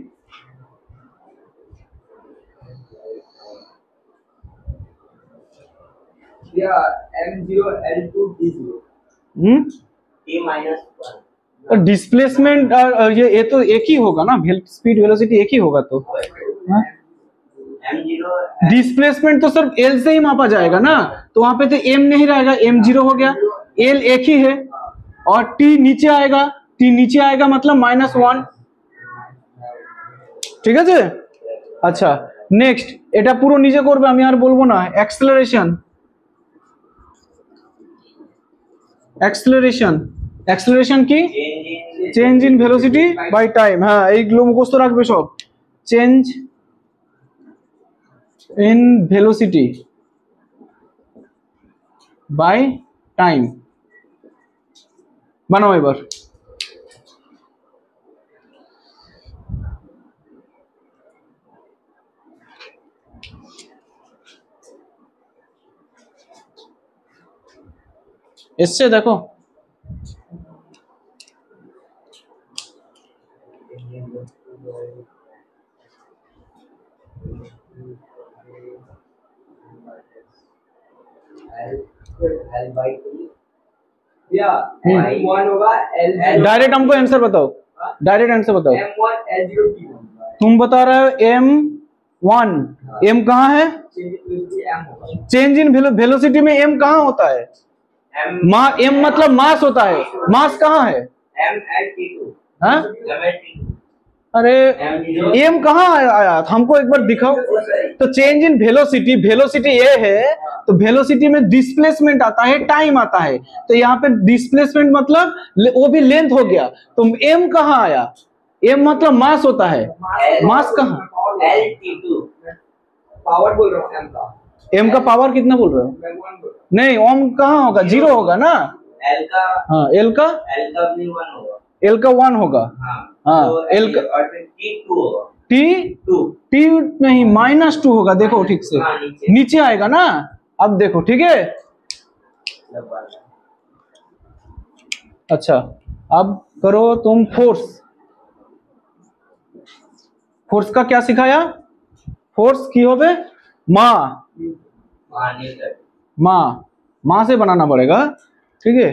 m0 L2 d0 a -1। Displacement और ये तो एक ही होगा ना, स्पीड वेलोसिटी एक ही होगा। तो डिस्प्लेसमेंट तो सिर्फ एल से ही मापा जाएगा ना, तो वहां पे तो एम नहीं रहेगा, m0 हो गया, एल एक ही है, और टी नीचे आएगा मतलब -1, ঠিক আছে। আচ্ছা নেক্সট, এটা পুরো নিজে করবে, আমি আর বলবো না। অ্যাক্সেলারেশন কি? Change in velocity by time. হ্যাঁ এইগুলো মুখস্থ রাখবে সব। Change in velocity by time. বানাও এবার। এসছে দেখো, डायरेक्ट हमको आंसर बताओ, डायरेक्ट आंसर बताओ। m1 L0 t1। तुम बता रहे हो m1, m कहाँ है? चेंज इन वेलोसिटी में m कहाँ होता है? m मतलब मास होता है, मास कहाँ है? हाँ? अरे m कहाँ आया? हमको एक बार दिखाओ। तो चेंज इन वेलोसिटी ये है, तो वेलोसिटी में डिस्प्लेसमेंट आता है, टाइम आता है। तो यहाँ पे डिस्प्लेसमेंट मतलब वो भी लेंथ हो गया। तो m कहाँ आया? m मतलब मास होता है, मास कहाँ? पावर बोल रहा हूँ m का। m का पावर कितना बोल रहे हो? नहीं ओम कहाँ होगा? 0 होगा ना। l का, हाँ l का भी 1 होगा। l का 1 होगा। हाँ तो l का t2 होगा। t नहीं -2 होगा। देखो ठीक से नीचे आएगा ना। अब देखो ठीक है। अच्छा अब करो तुम फोर्स का क्या सिखाया? फोर्स की होवे माँ से बनाना पड़ेगा, ठीक है।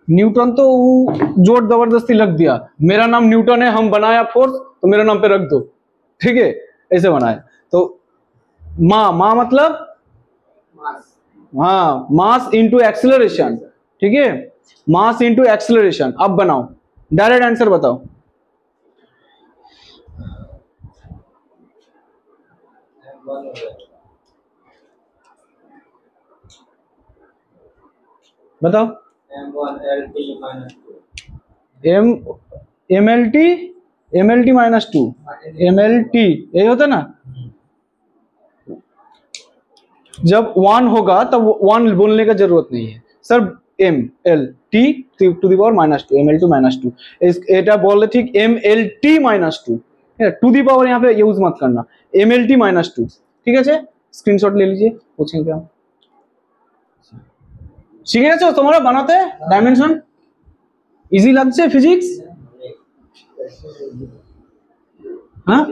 न्यूटन तो जोर जबरदस्ती लग दिया, मेरा नाम न्यूटन है, हम बनाया फोर्स तो मेरा नाम पे रख दो, ठीक है, ऐसे बनाया। तो माँ मतलब हाँ मास इंटू एक्सेलरेशन, ठीक है, मास इंटू एक्सेलरेशन। अब बनाओ, डायरेक्ट आंसर बताओ। बताओ। MLT -2 MLT यही होता ना। जब 1 होगा तब 1 बोलने का जरूरत नहीं है sir. MLT to the power -2 MLT -2 এটা বলে ঠিক MLT -2, टू दी पावर यहाँ पे यूज मत करना, MLT -2, ঠিক আছে। স্ক্রিনশট ले लीजिए, पूछेंगे हम। শিখে গেছো তোমরা বানাতে ডাইমেনশন? ইজি লাগছে ফিজিক্স? হ্যাঁ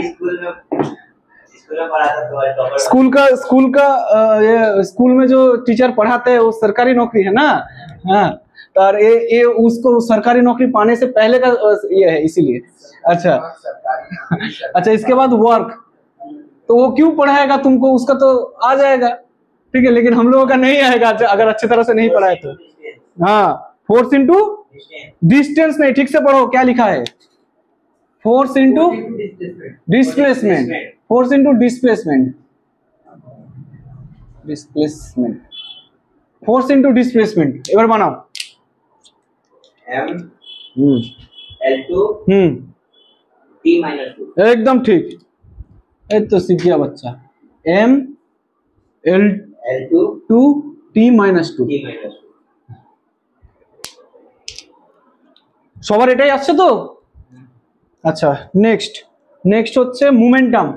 स्कूल में स्कूल में पढ़ा था तो टॉपर स्कूल में जो टीचर पढ़ाते हैं वो सरकारी नौकरी है ना। हाँ, तो और ये उसको सरकारी नौकरी पाने से पहले का ये है, इसीलिए। अच्छा अच्छा, इसके बाद वर्क, तो वो क्यों पढ़ाएगा तुमको, उसका तो आ जाएगा, ठीक है, लेकिन हम लोगों का नहीं आएगा अगर अच्छी तरह से नहीं पढ़ाए तो। हाँ, फोर्स इंटू डिस्टेंस नहीं, ठीक से पढ़ो क्या लिखा है, force into displacement, force into displacement, displacement, force into displacement. एक बार बनाओ। M L2 T minus 2। एकदम ठीक, ये तो सीख गया बच्चा। M L2 T minus 2। সবার এটাই আসছে তো? আচ্ছা, নেক্সট হচ্ছে momentum.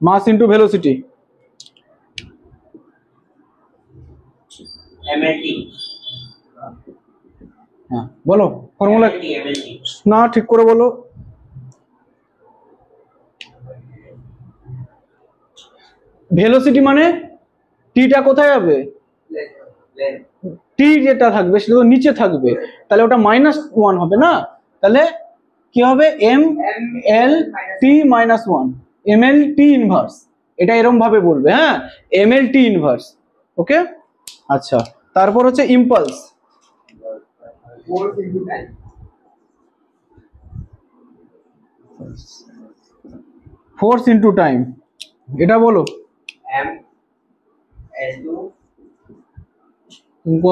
Mass into velocity. MLT। হ্যাঁ বলো ফর্মুলা MLT। না, ঠিক করে বলো। ভেলোসিটি মানে টিটা কোথায় যাবে, টি যেটা থাকবে সেটা তো নিচে থাকবে, তাহলে ওটা -1 হবে না, তাহলে কি হবে এম এল টি -1, এম এল টি ইনভার্স, এটা এরকম ভাবে বলবে। হ্যাঁ, এম এল টি ইনভার্স। ওকে, আচ্ছা, তারপর হচ্ছে ইম্পালস। फोर्स इंटू टाइम, এটা বলো। M L2 तुमको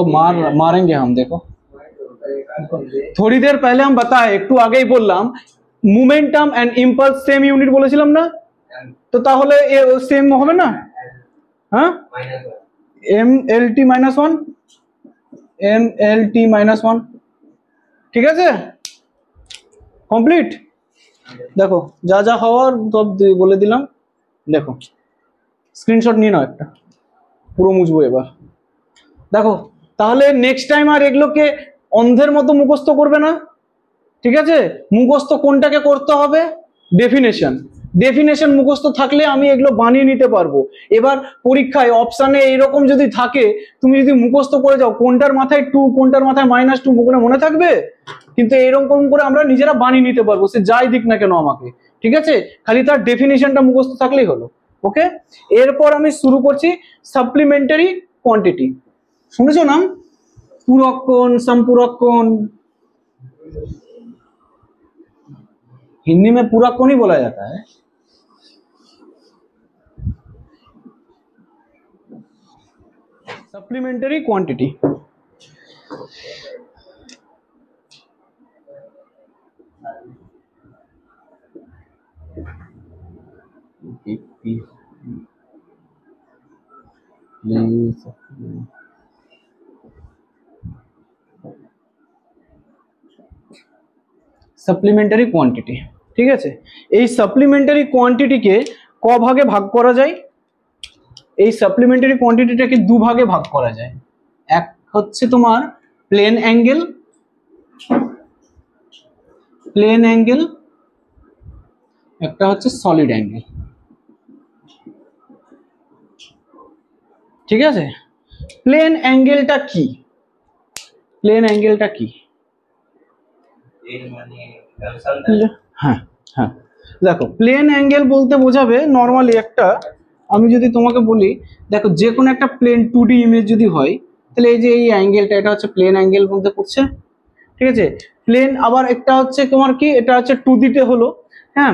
मारेंगे हम, देखो थोड़ी देर पहले हम बताए, একটু আগেই বললাম momentum and impulse same unit বলেছিলাম না, তো তাহলে সেম হবে না। হ্যাঁ, এম এল টি -1, এম এল টি -1, ঠিক আছে, কমপ্লিট। দেখো যা যা হওয়ার সব বলে দিলাম, দেখো স্ক্রিনশট নিয়ে নাও একটা, পুরো মুছবো এবার। দেখো তাহলে নেক্সট টাইম আর এগুলোকে অন্ধের মতো মুখস্থ করবে না, ঠিক আছে। মুখস্থ কোনটাকে করতে হবে, ডেফিনেশন মুখস্থ থাকলে আমি এগুলো বানিয়ে নিতে পারবো। এবার পরীক্ষায় অপশানে এইরকম যদি থাকে, তুমি যদি মুখস্থ করে যাও কোনটার মাথায় 2 কোনটার মাথায় -2 মনে থাকবে, কিন্তু এইরকম করে আমরা নিজেরা বানিয়ে নিতে পারবো, সে যাই দিক না কেন আমাকে, ঠিক আছে, খালি তার ডেফিনেশনটা মুখস্থ থাকলেই হলো। ওকে, এরপর আমি শুরু করছি সাপ্লিমেন্টারি কোয়ান্টিটি। শুনেছো নাম, पूरक कोण, संपूरक कोण, हिंदी में पूरक कोण ही बोला जाता है। सप्लीमेंटरी क्वांटिटी, সাপ্লিমেন্টারি কোয়ান্টিটি, ঠিক আছে। এই সাপ্লিমেন্টারি কোয়ান্টিটিকে ক ভাগে ভাগ করা যায়, এই সাপ্লিমেন্টারি কোয়ান্টিটিটাকে দু ভাগে ভাগ করা যায়। এক হচ্ছে তোমার প্লেন অ্যাঙ্গেল, একটা হচ্ছে সলিড অ্যাঙ্গেল, ঠিক আছে। প্লেন অ্যাঙ্গেলটা কি, হ্যাঁ হ্যাঁ, দেখো প্লেন অ্যাঙ্গেল বলতে বোঝাবে নর্মালি একটা, আমি যদি তোমাকে বলি দেখো যে কোনো একটা প্লেন 2D ইমেজ যদি হয়, তাহলে এই যে এই অ্যাঙ্গেলটা, এটা হচ্ছে প্লেন অ্যাঙ্গেল বলতে পড়ছে, ঠিক আছে। প্লেন আবার একটা হচ্ছে তোমার কি, এটা হচ্ছে 2D তে হলো, হ্যাঁ,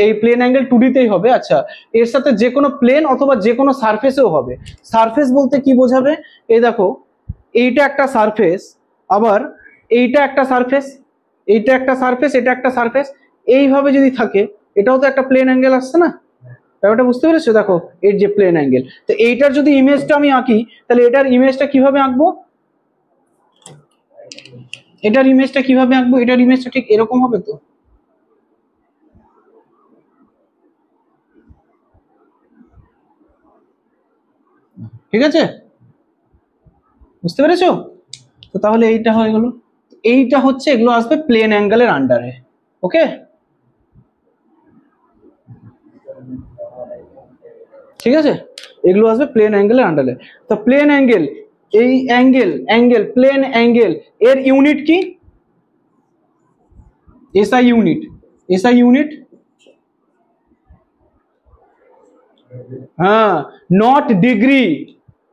এই প্লেন অ্যাঙ্গেল 2D তেই হবে। আচ্ছা, এর সাথে যে কোনো প্লেন অথবা যে কোনো সারফেসেও হবে। সারফেস বলতে কি বোঝাবে, এই দেখো এইটা একটা সারফেস, আবার এইটা একটা সারফেস, এইটা একটা সারফেস, এটা একটা সারফেস, এইভাবে যদি থাকে এটাও তো একটা প্লেন অ্যাঙ্গেল আসছে না, ব্যাপারটা বুঝতে পেরেছো। দেখো এর যে প্লেন অ্যাঙ্গেল, তো এইটার যদি ইমেজটা আমি আঁকি, তাহলে এটার ইমেজটা কিভাবে আঁকবো, এটার ইমেজটা ঠিক এরকম হবে তো, ঠিক আছে, বুঝতে পেরেছো। তো তাহলে এইটা হয়ে গেল, এইটা হচ্ছে, এগুলো আসবে প্লেন অ্যাঙ্গেলের আন্ডারে। ওকে, ঠিক আছে, এগুলো আসবে প্লেন অ্যাঙ্গেলের আন্ডারে। তো প্লেন অ্যাঙ্গেল, এই অ্যাঙ্গেল প্লেন অ্যাঙ্গেল, এর ইউনিট কি? এসআই ইউনিট, এসআই ইউনিট, হ্যাঁ, নট ডিগ্রি,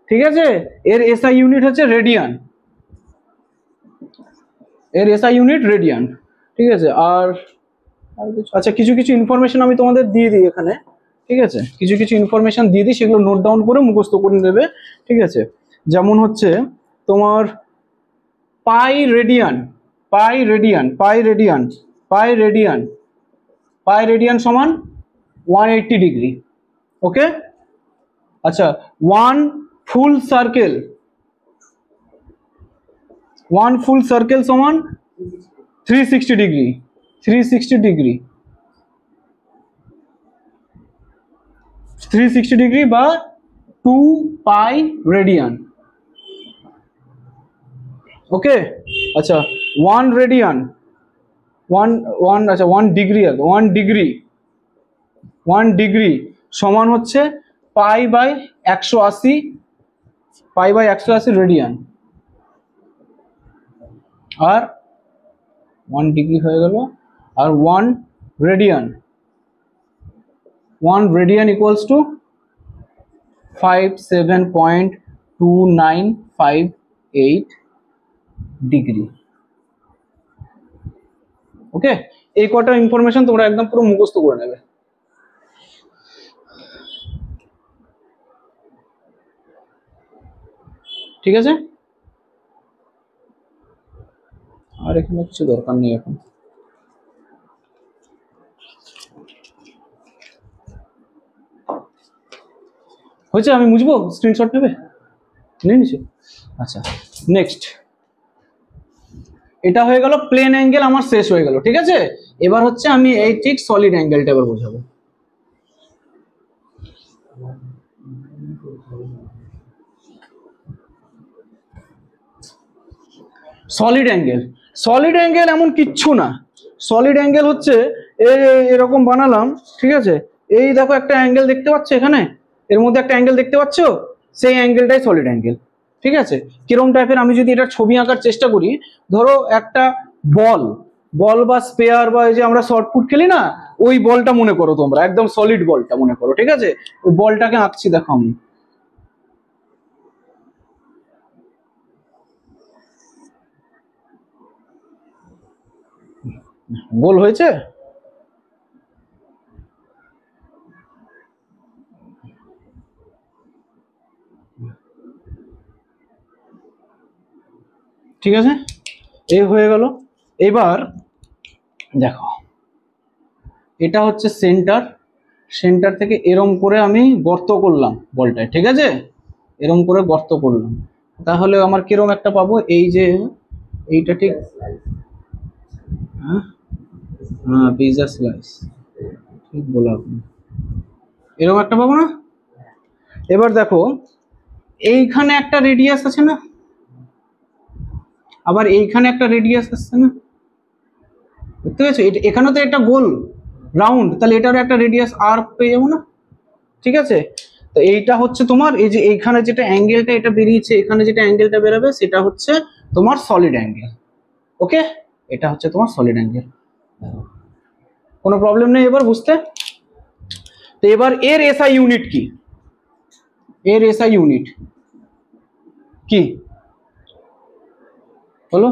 ঠিক আছে, এর এসআই ইউনিট হচ্ছে রেডিয়ান, এর এসআই ইউনিট রেডিয়ান, ঠিক আছে। আর আচ্ছা, কিছু কিছু ইনফরমেশন আমি তোমাদের দিয়ে দিই এখানে, ঠিক আছে, কিছু কিছু ইনফরমেশন দিয়ে দিই, সেগুলো নোট ডাউন করে মুখস্থ করে নেবে, ঠিক আছে। যেমন হচ্ছে তোমার পাই রেডিয়ান, পাই রেডিয়ান, পাই রেডিয়ান, পাই রেডিয়ান, পাই রেডিয়ান সমান 180 ডিগ্রি। ওকে, আচ্ছা, ওয়ান ফুল সার্কেল, ওয়ান ফুল সার্কেল সমান 360 ডিগ্রি, 360 ডিগ্রি, 360 ডিগ্রি বা 2 পাই রেডিয়ান। ওকে, আচ্ছা, ওয়ান রেডিয়ান, আচ্ছা 1 ডিগ্রি, 1 ডিগ্রি, 1 ডিগ্রি সমান হচ্ছে pi by 180, pi by 180 radian. আর 1 ডিগ্রি হয়ে গেল, আর 1 radian, 1 radian equals to 57.2958 degree. Okay, এই কটা ইনফরমেশন তোমরা একদম পুরো মুখস্থ করে নেবে, ঠিক আছে। আর এখানে কিছু দরকার নেই এখন। হয়েছে, আমি মুছবো, স্ক্রিনশট নেবে, নিয়ে নিছো? আচ্ছা, নেক্সট, এটা হয়ে গেল প্লেন অ্যাঙ্গেল, আমার শেষ হয়ে গেল, ঠিক আছে। এবার হচ্ছে আমি এই ঠিক সলিড অ্যাঙ্গেলটা এবার বোঝাবো। সলিড অ্যাঙ্গেল, সলিড অ্যাঙ্গেল এমন কিচ্ছু না, সলিড অ্যাঙ্গেল হচ্ছে এরকম বানালাম, ঠিক আছে, এই দেখো একটা অ্যাঙ্গেল দেখতে পাচ্ছ এখানে, এর মধ্যে একটা অ্যাঙ্গেল দেখতে পাচ্ছ, সেই অ্যাঙ্গেলটাই সলিড অ্যাঙ্গেল, ঠিক আছে। কিরকম টাইপের, আমি যদি এটা ছবি আঁকার চেষ্টা করি, ধরো একটা বল, বল বা স্পেয়ার বা এই যে আমরা শর্টপুট খেলি না, ওই বলটা মনে করো তোমরা, একদম সলিড বলটা মনে করো, ঠিক আছে। ওই বলটাকে আঁকছি, দেখো আমি, গোল হয়েছে, ঠিক আছে, এই হয়ে গেল। এবার দেখো, এটা হচ্ছে সেন্টার, সেন্টার থেকে এরম করে আমি গর্ত করলাম বলটায়, ঠিক আছে, এরম করে গর্ত করলাম, তাহলে আমার কিরম একটা পাবো, এই যে এইটা ঠিক, হ্যাঁ হ্যাঁ, পিজা স্লাইস, ঠিক বলো আপনি, এরকম একটা পাবো না। এবার দেখো, এইখানে একটা রেডিয়াস আছে না, আবার এইখানে একটা রেডিয়াস আসছে না, দেখতে পেয়েছো, এখানে তো একটা গোল রাউন্ড, তাহলে এটারও একটা রেডিয়াস আর পেয়ে যাবো না, ঠিক আছে। তো এইটা হচ্ছে তোমার, এই যে এইখানে যেটা অ্যাঙ্গেলটা এটা বেরিয়েছে, এখানে যেটা অ্যাঙ্গেলটা বেরোবে সেটা হচ্ছে তোমার সলিড অ্যাঙ্গেল। ওকে, এটা হচ্ছে তোমার সলিড অ্যাঙ্গেল, কোনো প্রবলেম নেই এবার বুঝতে। তো এবার এর এসআই ইউনিট কি, এর এসআই ইউনিট কি বলো?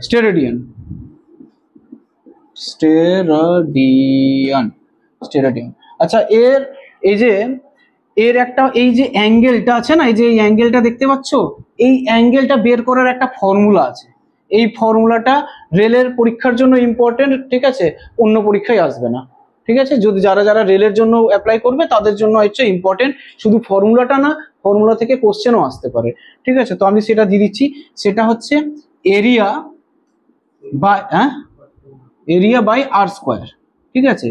স্টেরেডিয়ান, স্টেরাডিয়ান, স্টেরাডিয়ান। আচ্ছা, এর এই যে এর একটা এই যে অ্যাঙ্গেলটা আছে না, এই যে এই অ্যাঙ্গেলটা দেখতে পাচ্ছ, এই অ্যাঙ্গেলটা বের করার একটা ফর্মুলা আছে, এই ফর্মুলাটা রেলের পরীক্ষার জন্য ইম্পর্টেন্ট, ঠিক আছে, অন্য পরীক্ষায় আসবে না, ঠিক আছে। যদি যারা যারা রেলের জন্য অ্যাপ্লাই করবে তাদের জন্য হচ্ছে ইম্পর্টেন্ট, শুধু ফর্মুলাটা না, ফর্মুলা থেকে কোশ্চেনও আসতে পারে, ঠিক আছে। তো আমি সেটা দিয়ে দিচ্ছি, সেটা হচ্ছে area by, r, area by r square, ঠিক আছে,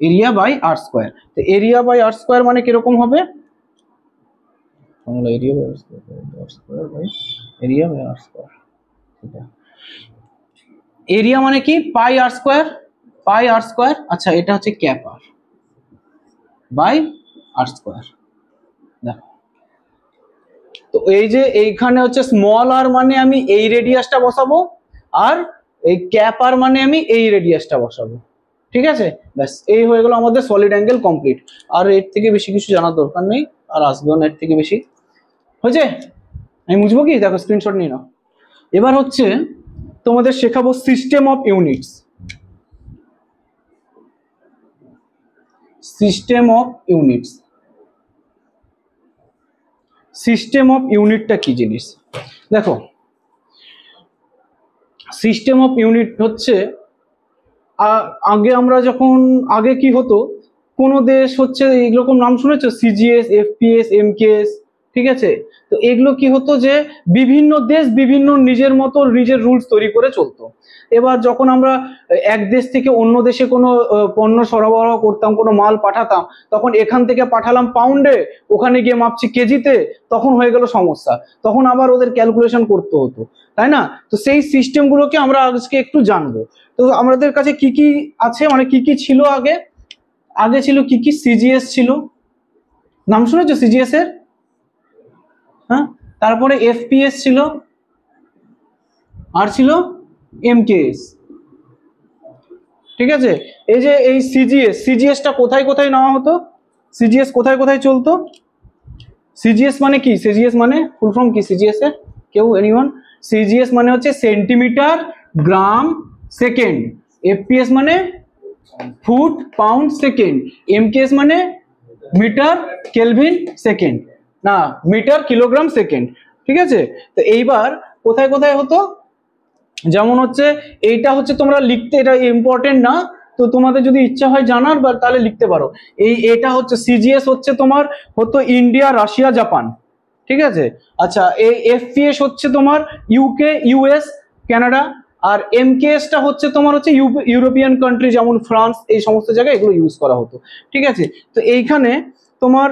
এরিয়া বাই আর স্কোয়ার। তো এরিয়া বাই আর স্কোয়ার মানে কিরকম হবে, area by r square, area by r square, area মানে কি পাই আর স্কোয়ার, আচ্ছা এটা হচ্ছে cap r by r square. দেখো তো এই যে এইখানে হচ্ছে স্মল আর মানে আমি এই রেডিয়াসটা বসাবো, আর এই ক্যাপ আর মানে আমি এই রেডিয়াসটা বসাবো, ঠিক আছে? ব্যাস এই হয়ে গেল আমাদের সলিড অ্যাঙ্গেল কমপ্লিট। আর এর থেকে বেশি কিছু জানার দরকার নেই, আর আসবেও না এর থেকে বেশি। হয়েছে? আমি বুঝবো কি, দেখো স্ক্রিনশট নিয়ে নাও। এবার হচ্ছে তোমাদের শেখাবো system of units. System of units, system of ইউনিটটা কি জিনিস? দেখো সিস্টেম অফ ইউনিট হচ্ছে আগে আমরা যখন আগে কি হতো, কোনো দেশ হচ্ছে এরকম নাম শুনেছো, সিজিএস, এফপিএস, এমকেএস, ঠিক আছে? তো এগুলো কি হতো যে বিভিন্ন দেশ বিভিন্ন নিজের মতো নিজের রুলস তৈরি করে চলতো। এবার যখন আমরা এক দেশ থেকে অন্য দেশে কোনো পণ্য সরবরাহ করতাম, কোনো মাল পাঠাতাম, তখন এখান থেকে পাঠালাম পাউন্ডে, ওখানে গিয়ে মাপছি কেজিতে, তখন হয়ে গেল সমস্যা, তখন আবার ওদের ক্যালকুলেশন করতে হতো, তাই না? তো সেই সিস্টেমগুলোকে আমরা আজকে একটু জানবো। তো আমাদের কাছে কি কি আছে, মানে কি কি ছিল আগে? আগে ছিল কি কি, সিজিএস ছিল, নাম শুনেছো সিজিএস এর? হ্যাঁ, তারপরে এফপিএস ছিল, আর ছিল এমকেএস, ঠিক আছে? এই যে এই সিজিএসটা কোথায় কোথায় নেওয়া হতো, সিজিএস কোথায় কোথায় চলতো? সিজিএস মানে কি, সিজিএস মানে ফুল ফর্ম কি সিজিএস এর, কেউ এনিওয়ান? সিজিএস মানে হচ্ছে সেন্টিমিটার গ্রাম সেকেন্ড, এফপিএস মানে ফুট পাউন্ড সেকেন্ড, এমকেএস মানে মিটার কেলভিন সেকেন্ড, না মিটার কিলোগ্রাম সেকেন্ড, ঠিক আছে? তো এইবার কোথায় কোথায় হতো, যেমন হচ্ছে এইটা হচ্ছে তোমরা লিখতে, এটা ইম্পর্টেন্ট না, তো তোমাদের যদি ইচ্ছা হয় জানার বা তাহলে লিখতে পারো। এটা হচ্ছে সিজিএস হচ্ছে তোমার হতো ইন্ডিয়া, রাশিয়া, জাপান, ঠিক আছে? আচ্ছা এই এফপিএস হচ্ছে তোমার ইউকে, ইউএস, কানাডা, আর এমকেএসটা হচ্ছে তোমার হচ্ছে ইউরোপিয়ান কান্ট্রি, যেমন ফ্রান্স, এই সমস্ত জায়গায় এগুলো ইউজ করা হতো, ঠিক আছে? তো এইখানে তোমার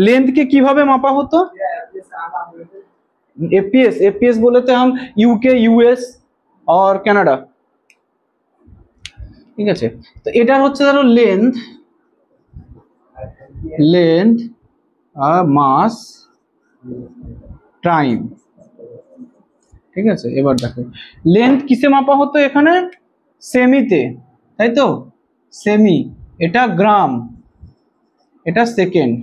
লেন্থকে কিভাবে মাপা হতো? एफपीएस बोले थे हम यूके, यूएस और कनाडा, ঠিক আছে? তো এটা হচ্ছে ধরো লেন্থ আর মাস টাইম, ঠিক আছে? এবার দেখো লেন্থ কিসে মাপা হতো, এখানে সেমিতে, তাই তো? সেমি, এটা গ্রাম, এটা সেকেন্ড।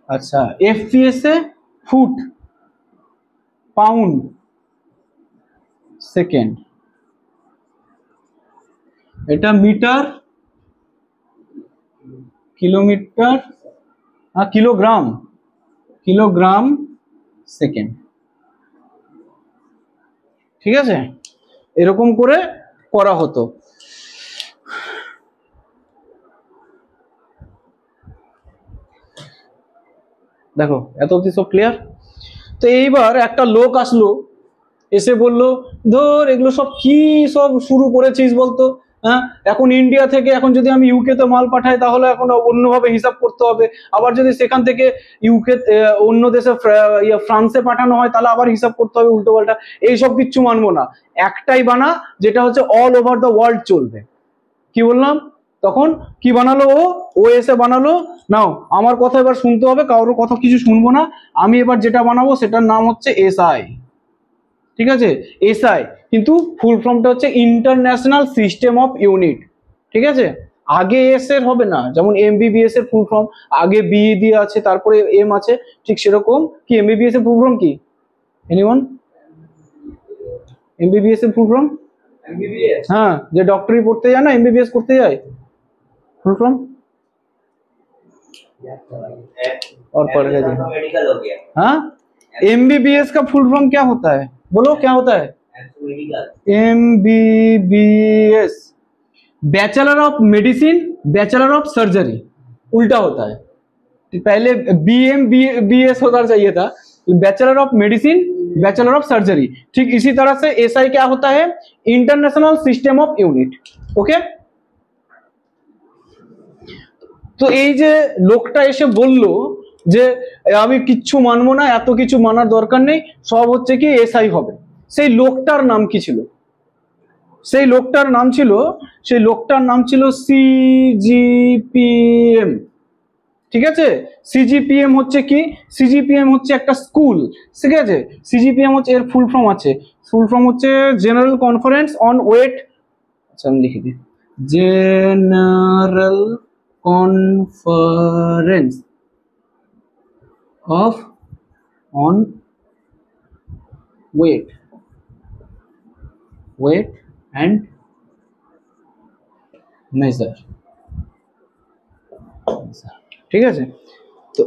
আচ্ছা এফপিএস এ ফুট পাউন্ড সেকেন্ড, এটা মিটার কিলোমিটার, কিলোগ্রাম সেকেন্ড, ঠিক আছে? এরকম করে করা হতো। দেখো এত অবধি সব ক্লিয়ার? তো এইবার একটা লোক আসলো, এসে বলল ধর এগুলো সব কি সব শুরু করেছিস বলতো, হ্যাঁ? এখন ইন্ডিয়া থেকে এখন যদি আমি ইউকে তে মাল পাঠাই তাহলে এখন অন্যভাবে হিসাব করতে হবে, আবার যদি সেখান থেকে ইউকে অন্য দেশে ফ্রান্সে পাঠানো হয় তাহলে আবার হিসাব করতে হবে উল্টো পাল্টা, এইসব কিচ্ছু মানবো না, একটাই বানা যেটা হচ্ছে অল ওভার দ্য ওয়ার্ল্ড চলবে। কি বললাম? তখন কি বানালো ও এসে বানালো, নাও আমার কথা এবার শুনতে হবে, কারোর কথা কিছু শুনবো না, আমি এবার যেটা বানাবো সেটার নাম হচ্ছে এসআই, ঠিক আছে? এসআই, কিন্তু ফুল ফর্মটা হচ্ছে ইন্টারন্যাশনাল সিস্টেম অফ ইউনিট, ঠিক আছে? আগে এস এর হবে না, যেমন এমবিবিএস এর ফুল ফর্ম আগে বি দিয়ে আছে তারপরে এম আছে, ঠিক সেরকম কি এমবিবিএস এর ফুল ফর্ম কি, এনিওয়ান? এমবিবিএস এর ফুল ফর্ম, হ্যাঁ যে ডক্টরি পড়তে যায় না, এমবিবিএস করতে যায়, फुल फॉर्म और पढ़ गए मेडिकल हो गया। हाँ, एमबीबीएस का फुल फॉर्म क्या होता है, बोलो क्या होता है? MBBS bachelor of medicine, bachelor of surgery, उल्टा होता है, पहले बीएमबीएस होना चाहिए था, bachelor of medicine, bachelor of surgery, ठीक इसी तरह से एसआई क्या होता है, international system of unit, okay? তো এই যে লোকটা এসে বলল যে আমি কিচ্ছু মানবো না, এত কিছু মানার দরকার নেই, সব হচ্ছে কি এসআই হবে, সেই লোকটার নাম কি ছিল? সেই লোকটার নাম ছিল সিজিপিএম। ঠিক আছে, সিজিপিএম হচ্ছে কি, সিজিপিএম হচ্ছে একটা স্কুল। ঠিক আছে, সিজিপিএম হচ্ছে এর ফুল ফর্ম হচ্ছে জেনারেল কনফারেন্স অন ওয়েট। আচ্ছা আমি লিখে দিই, general conference of on weight and measure. ঠিক আছে, তো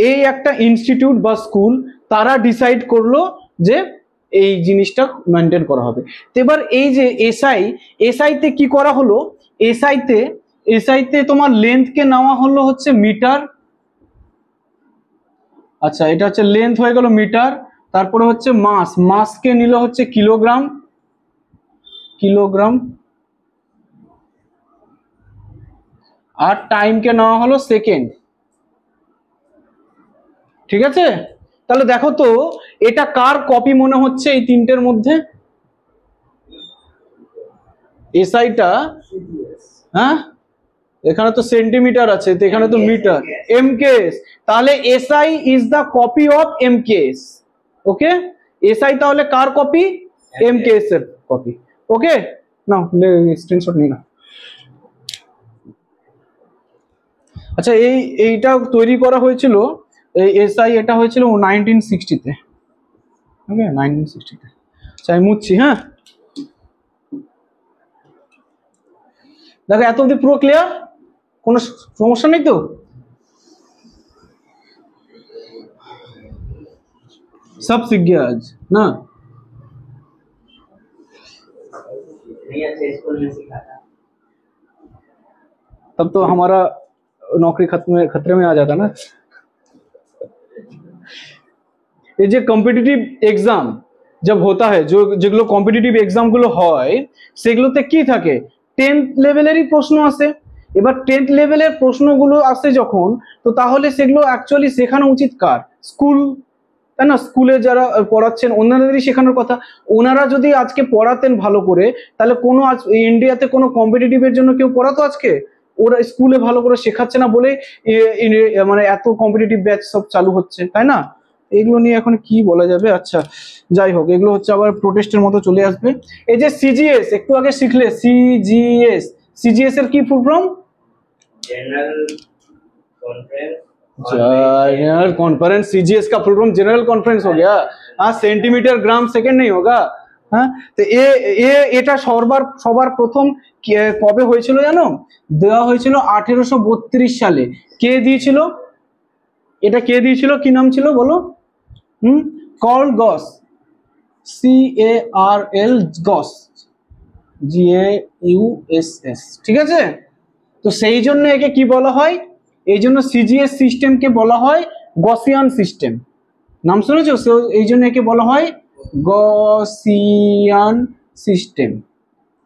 এই একটা ইনস্টিটিউট বা স্কুল, তারা ডিসাইড করলো যে এই জিনিসটা মেনটেন করা হবে। তো এবার এই যে এসআইতে কি করা হলো, এসআইতে তোমার লেন্থকে নেওয়া হলো হচ্ছে মিটার। আচ্ছা এটা হচ্ছে লেন্থ হয়ে গেল মিটার, তারপরে হচ্ছে মাসকে নিল হচ্ছে কিলোগ্রাম, আর টাইমকে নেওয়া হলো সেকেন্ড। ঠিক আছে, তাহলে দেখো তো এটা কার কপি মনে হচ্ছে এই তিনটের মধ্যে? এসআইটা, হ্যাঁ এখানে তো সেন্টিমিটার আছে, তো এখানে তো মিটার। এমকেএস, তাহলে SI is the copy of MKS. Okay, SI তাহলে কার কপি? এমকেএস এর কপি। ওকে, নাও স্ক্রিনশট নিয়ে নাও। আচ্ছা এইটা তৈরি করা হয়েছিল, এই এসআই এটা হয়েছিল 1960-তে। ওকে 1960-তে। আচ্ছা আমি মুছছি, হ্যাঁ দেখো এত অব্দি পুরো ক্লিয়ার, কোনো সমস্যা নেই তো? सब सीख गया आज ना? नहीं अच्छे स्कूल में सीखा था। तब तो हमारा नौकरी खतरे में आ जाता ना। ये जो কম্পিটিটিভ এক্সাম जब होता है, যেগুলো কম্পিটিটিভ এক্সাম গুলো হয় সেগুলোতে কি থাকে, 10th লেভেলেরই প্রশ্ন আসে। এবার 10th লেভেলের প্রশ্নগুলো আসে যখন, তো তাহলে সেগুলো অ্যাকচুয়ালি শেখানো উচিত কার? স্কুল, তাই না? স্কুলে যারা পড়াচ্ছেন ওনাদেরই শেখানোর কথা। ওনারা যদি আজকে পড়াতেন ভালো করে, তাহলে কোনো আজ ইন্ডিয়াতে কোনো কম্পিটিটিভের জন্য কেউ পড়াতো আজকে? ওরা স্কুলে ভালো করে শেখাচ্ছে না বলে মানে এত কম্পিটিটিভ ব্যাচ সব চালু হচ্ছে, তাই না? এগুলো নিয়ে এখন কি বলা যাবে? আচ্ছা যাই হোক, এগুলো হচ্ছে আবার প্রোটেস্টের মতো চলে আসবে। এই যে সিজিএস একটু আগে শিখলে, সিজিএস এর কি full form? General conference. CGS का फुल फॉर्म जनरल कॉन्फ्रेंस हो गया। हाँ, सेंटीमीटर ग्राम सेकेंड नहीं होगा। হ্যাঁ, তো এটা সবার প্রথম কবে হয়েছিল জানো? দেওয়া হয়েছিল 1832 সালে। কে দিয়েছিল এটা? কে দিয়েছিল? কি নাম ছিল বলো? কার্ল গস, CARL গস, GAUSS। ঠিক আছে, তো সেই জন্য একে কি বলা হয়? এই জন্য সিজিএস সিস্টেমকে বলা হয় গসিয়ান সিস্টেম। নাম শুনেছো? এই জন্য একে বলা হয় গসিয়ান সিস্টেম।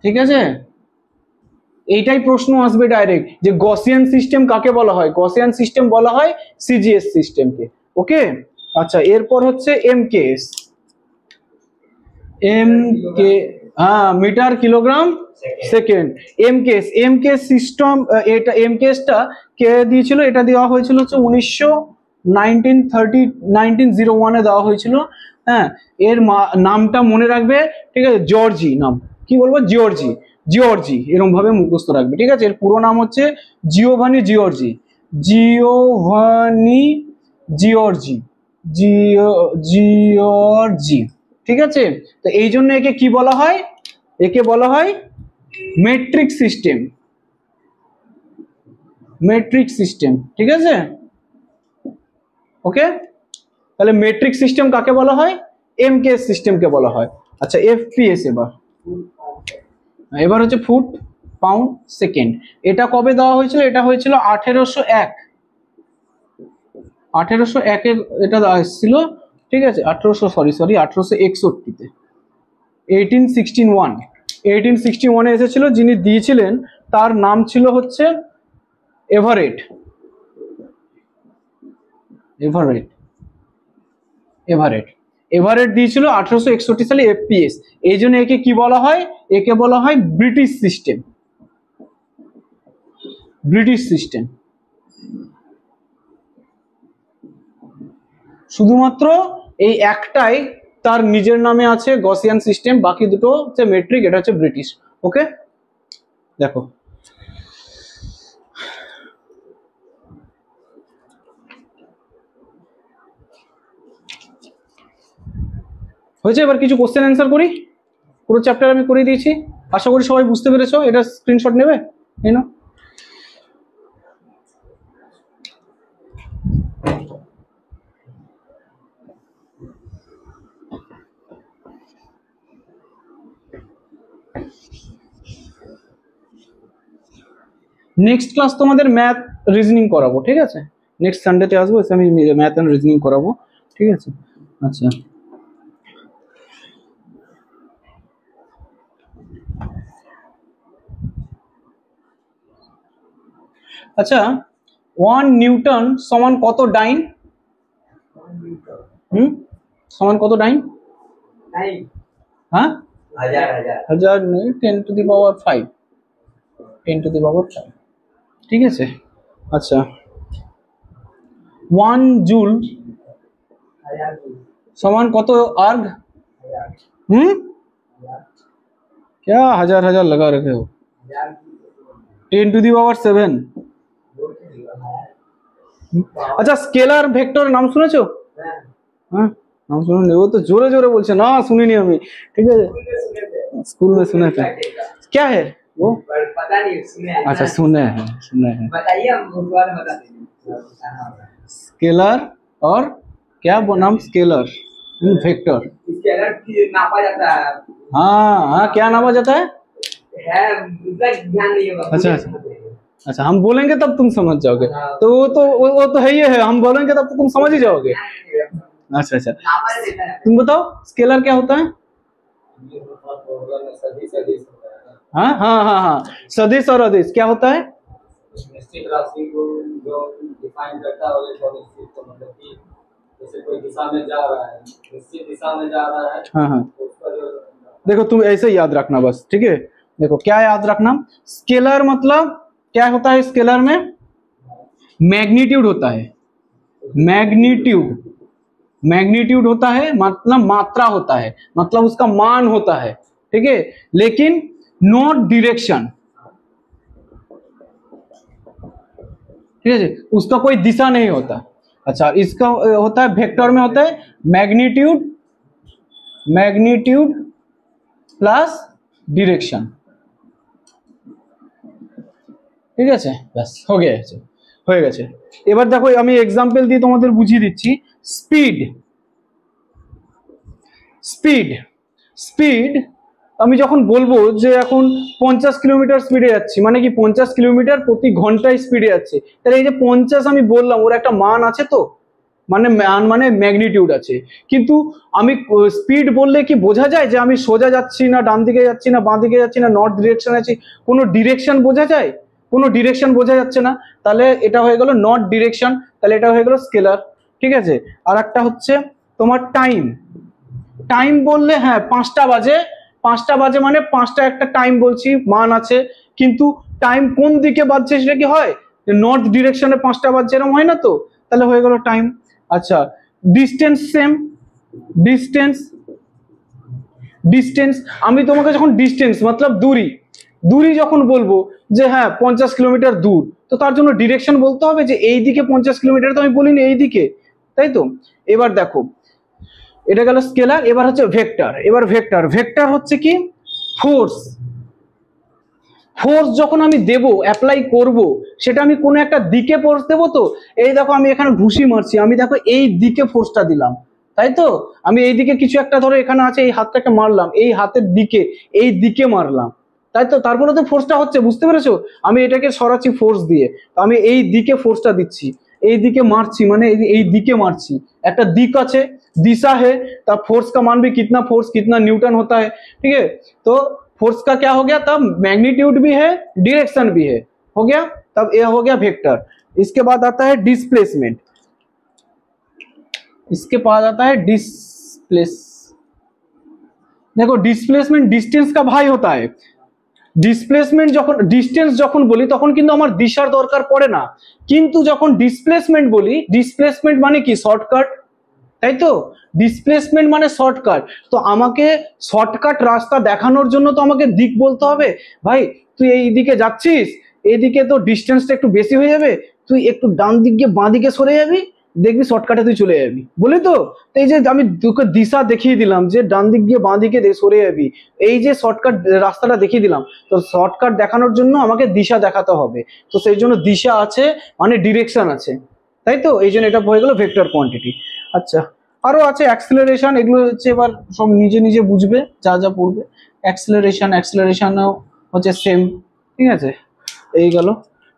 ঠিক আছে, এইটাই প্রশ্ন আসবে ডাইরেক্ট, যে গসিয়ান সিস্টেম কাকে বলা হয়? গসিয়ান সিস্টেম বলা হয় সিজিএস সিস্টেমকে। ওকে, আচ্ছা এরপর হচ্ছে এমকেএস। হ্যাঁ, metre kilogram second. MKS system, এটা এমকেএসটা কে দিয়েছিল? এটা দেওয়া হয়েছিল হচ্ছে 1901-এ দেওয়া হয়েছিল। হ্যাঁ, এর নামটা মনে রাখবে, ঠিক আছে? জর্জি নাম, কি বলবো? জিওর্জি এরকম ভাবে মুখস্থ রাখবে। ঠিক আছে, এর পুরো নাম হচ্ছে জিওভানি জিওর্জি। ঠিক আছে, তো এই জন্য একে কি বলা হয়? একে বলা হয় মেট্রিক সিস্টেম। ঠিক আছে, ওকে, তাহলে মেট্রিক সিস্টেম কাকে বলা হয়? এমকেএস সিস্টেমকে বলা হয়। আচ্ছা এফপিএস এবার হচ্ছে ফুট পাউন্ড সেকেন্ড। এটা কবে দেওয়া হয়েছিল? এটা হয়েছিল 1801-এ এটা এসেছিল। ঠিক আছে, 1861-তে 1861-এ এসেছিল। যিনি দিয়েছিলেন তার নাম ছিল হচ্ছে এভারেট। এভারেট দিয়েছিল 1861 সালে এফপিএস। এই জন্য একে কি বলা হয়? একে বলা হয় ব্রিটিশ সিস্টেম। British system. শুধুমাত্র এই একটাই তার নিজের নামে আছে গসিয়ান সিস্টেম, বাকি দুটো হচ্ছে মেট্রিক, এটা হচ্ছে ব্রিটিশ। ওকে, দেখো হয়েছে। এবার কিছু কোশ্চেন অ্যান্সার করি। পুরো চ্যাপ্টার আমি করে দিয়েছি, আশা করি সবাই বুঝতে পেরেছো। এটা স্ক্রিনশট নেবে, এই নাও। নেক্সট ক্লাস তোমাদের ম্যাথ রিজনিং করাবো, ঠিক আছে? নেক্সট সানডেতে আসবো, এসে আমি ম্যাথ অ্যান্ড রিজনিং করাবো, ঠিক আছে? আচ্ছা, আচ্ছা 1 নিউটন সমান কত ডাইন? সমান কত ডাইন? হ্যাঁ, হাজার নেই, 10 to the power 5, 10 to the পাওয়ার 5, ঠিক আছে? আচ্ছা 1 জুল समान कत आर्ग? क्या हजार हजार लगा रखे हो? 10 टू दी पावर 7। अच्छा स्केलर वेक्टर नाम सुनेছো? हाँ नाम सुने, वो तो जोरे जोरे बोलছে ना, सुनी नहीं हमें, ठीक है? स्कूल में सुने थे। क्या है वो? पता नहीं, सुने हैं। अच्छा सुने हैं, सुने हैं। बताइए, हम उसके बाद बता देंगे। स्केलर और क्या वो नाम? Scalar vector. स्केलर नापा जाता है। हाँ हाँ, क्या नापा जाता है? उसका ध्यान नहीं होगा। अच्छा अच्छा, हम बोलेंगे तब तुम समझ जाओगे। तो वो तो है ही है, हम बोलेंगे तब तो तुम समझ ही जाओगे। अच्छा अच्छा, तुम बताओ स्केलर क्या होता है? हाँ हाँ हाँ हाँ, सदिश और अदिश क्या होता है? निश्चित राशि को जो डिफाइन करता है, मतलब कि जैसे कोई दिशा में जा रहा है, निश्चित दिशा में जा रहा है। हाँ हाँ, उसका जो देखो तुम ऐसे याद रखना बस, ठीक है? देखो क्या याद रखना, स्केलर मतलब क्या होता है? स्केलर में मैग्नीट्यूड होता है, मैग्नीट्यूड, मैग्नीट्यूड होता है मतलब मात्रा होता है, मतलब उसका मान होता है, ठीक है? लेकिन नॉट डायरेक्शन, ठीक है? उसका कोई दिशा नहीं होता। अच्छा, इसका होता है वेक्टर में होता है मैग्नीट्यूड, मैग्नीट्यूड प्लस डायरेक्शन, ঠিক আছে? ব্যাস হয়ে গেছে, হয়ে গেছে। এবার দেখো আমি এক্সাম্পল দিয়ে তোমাদের বুঝিয়ে দিচ্ছি। স্পিড, স্পিড, স্পিড আমি যখন বলবো যে এখন 50 কিলোমিটার স্পিডে যাচ্ছি, মানে কি 50 কিলোমিটার প্রতি ঘন্টায় স্পিডে যাচ্ছে, তাহলে এই যে 50 আমি বললাম ওর একটা মান আছে, তো মানে মান মানে ম্যাগনিটিউড আছে। কিন্তু আমি স্পিড বললে কি বোঝা যায় যে আমি সোজা যাচ্ছি না, ডান দিকে যাচ্ছি না, বাঁ দিকে যাচ্ছি না, নর্থ ডিরেকশন আছি? কোনো ডিরেকশন বোঝা যায়? কোনো ডিরেকশন বোঝা যাচ্ছে না, তাহলে এটা হয়ে গেল নট ডিরেকশন, তাহলে এটা হয়ে গেল স্কেলার, ঠিক আছে? আর একটা হচ্ছে তোমার টাইম, টাইম বললে হ্যাঁ 5টা বাজে, 5টা বাজে মানে 5টা একটা টাইম বলছি, মান আছে, কিন্তু টাইম কোন দিকে বাজছে সেটা কি হয়? নর্থ ডিরেকশনে 5টা বাজছে, এরকম হয় না তো? তাহলে হয়ে গেল টাইম। আচ্ছা ডিস্টেন্স, সেম ডিস্টেন্স, ডিস্টেন্স আমি তোমাকে যখন ডিস্টেন্স মতলব দূরি, দূরি যখন বলবো যে হ্যাঁ 50 কিলোমিটার দূর, তো তার জন্য ডিরেকশন বলতে হবে যে এই দিকে 50 কিলোমিটার, তো আমি বলিনি এই দিকে, তাই তো? এবার দেখো এটা গেল স্কেলার, এবার হচ্ছে ভেক্টর। এবার ভেক্টর, ভেক্টর হচ্ছে কি ফোর্স, ফোর্স যখন আমি দেব, অ্যাপ্লাই করব, সেটা আমি কোনো একটা দিকে ফোর্স দেবো। তো এই দেখো আমি এখানে ঘুষি মারছি, আমি দেখো এই দিকে ফোর্সটা দিলাম, তাই তো? আমি এই দিকে কিছু একটা ধরো এখানে আছে, এই হাতটাকে মারলাম, এই হাতের দিকে, এই দিকে মারলাম, তাই তো? তারপরে তো ফোর্সটা হচ্ছে, বুঝতে পেরেছো? আমি এটাকে সরাচ্ছি ফোর্স দিয়ে, আমি এই দিকে ফোর্সটা দিচ্ছি, এই দিকে মারছি মানে এই দিকে মারছি, একটা দিক আছে, दिशा है, तब फोर्स का मान भी कितना, फोर्स कितना न्यूटन होता है, ठीक है? तो फोर्स का क्या हो गया, तब मैग्नीट्यूड भी है, डायरेक्शन भी है, हो गया, तब ये हो गया वेक्टर। इसके बाद आता है डिस्प्लेसमेंट, इसके बाद आता है देखो डिस्प्लेसमेंट डिस्टेंस का भाई होता है। ডিসপ্লেসমেন্ট যখন ডিস্টেন্স যখন বলি তখন কিন্তু আমার দিশার দরকার পড়ে না, কিন্তু যখন ডিসপ্লেসমেন্ট বলি, ডিসপ্লেসমেন্ট মানে কি শর্টকাট, তাই তো? ডিসপ্লেসমেন্ট মানে শর্টকাট। তো আমাকে শর্টকাট রাস্তা দেখানোর জন্য তো আমাকে দিক বলতে হবে। ভাই তুই এই দিকে যাচ্ছিস, এইদিকে তো ডিস্টেন্সটা একটু বেশি হয়ে যাবে, তুই একটু ডান দিক গিয়ে বাঁ দিকে সরে যাবি, দেখবি শর্টকাটে তুই চলে যাবি, বলি তো? তো এই যে আমি তোকে দিশা দেখিয়ে দিলাম যে ডান দিক গিয়ে বাঁ দিকে সরে যাবি, এই যে শর্টকাট রাস্তাটা দেখিয়ে দিলাম। তো শর্টকাট দেখানোর জন্য আমাকে দিশা দেখাতে হবে, তো সেই জন্য দিশা আছে মানে ডিরেকশন আছে, তাই তো? এই জন্য এটা হয়ে গেল ভেক্টর কোয়ান্টিটি। আচ্ছা, আরো আছে অ্যাক্সিলারেশন, এগুলো হচ্ছে এবার সব নিজে নিজে বুঝবে যা যা পড়বে। অ্যাক্সিলারেশনও হচ্ছে সেম, ঠিক আছে? এই গেল,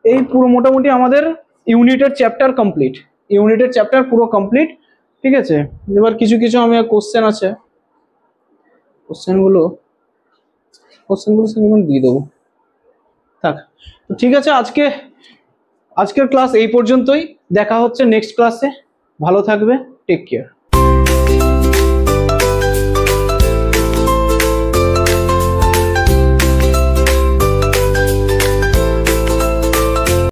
এই পুরো মোটামুটি আমাদের ইউনিটের চ্যাপ্টার কমপ্লিট, ইউনিটের চ্যাপ্টার পুরো কমপ্লিট, ঠিক আছে? এবার কিছু কিছু আমি কোশ্চেন আছে, কোশ্চেনগুলো সেগুলো দিয়ে দেবো, থাক। তো ঠিক আছে, আজকের ক্লাস এই পর্যন্তই, দেখা হচ্ছে নেক্সট ক্লাসে, ভালো থাকবে, টেক কেয়ার।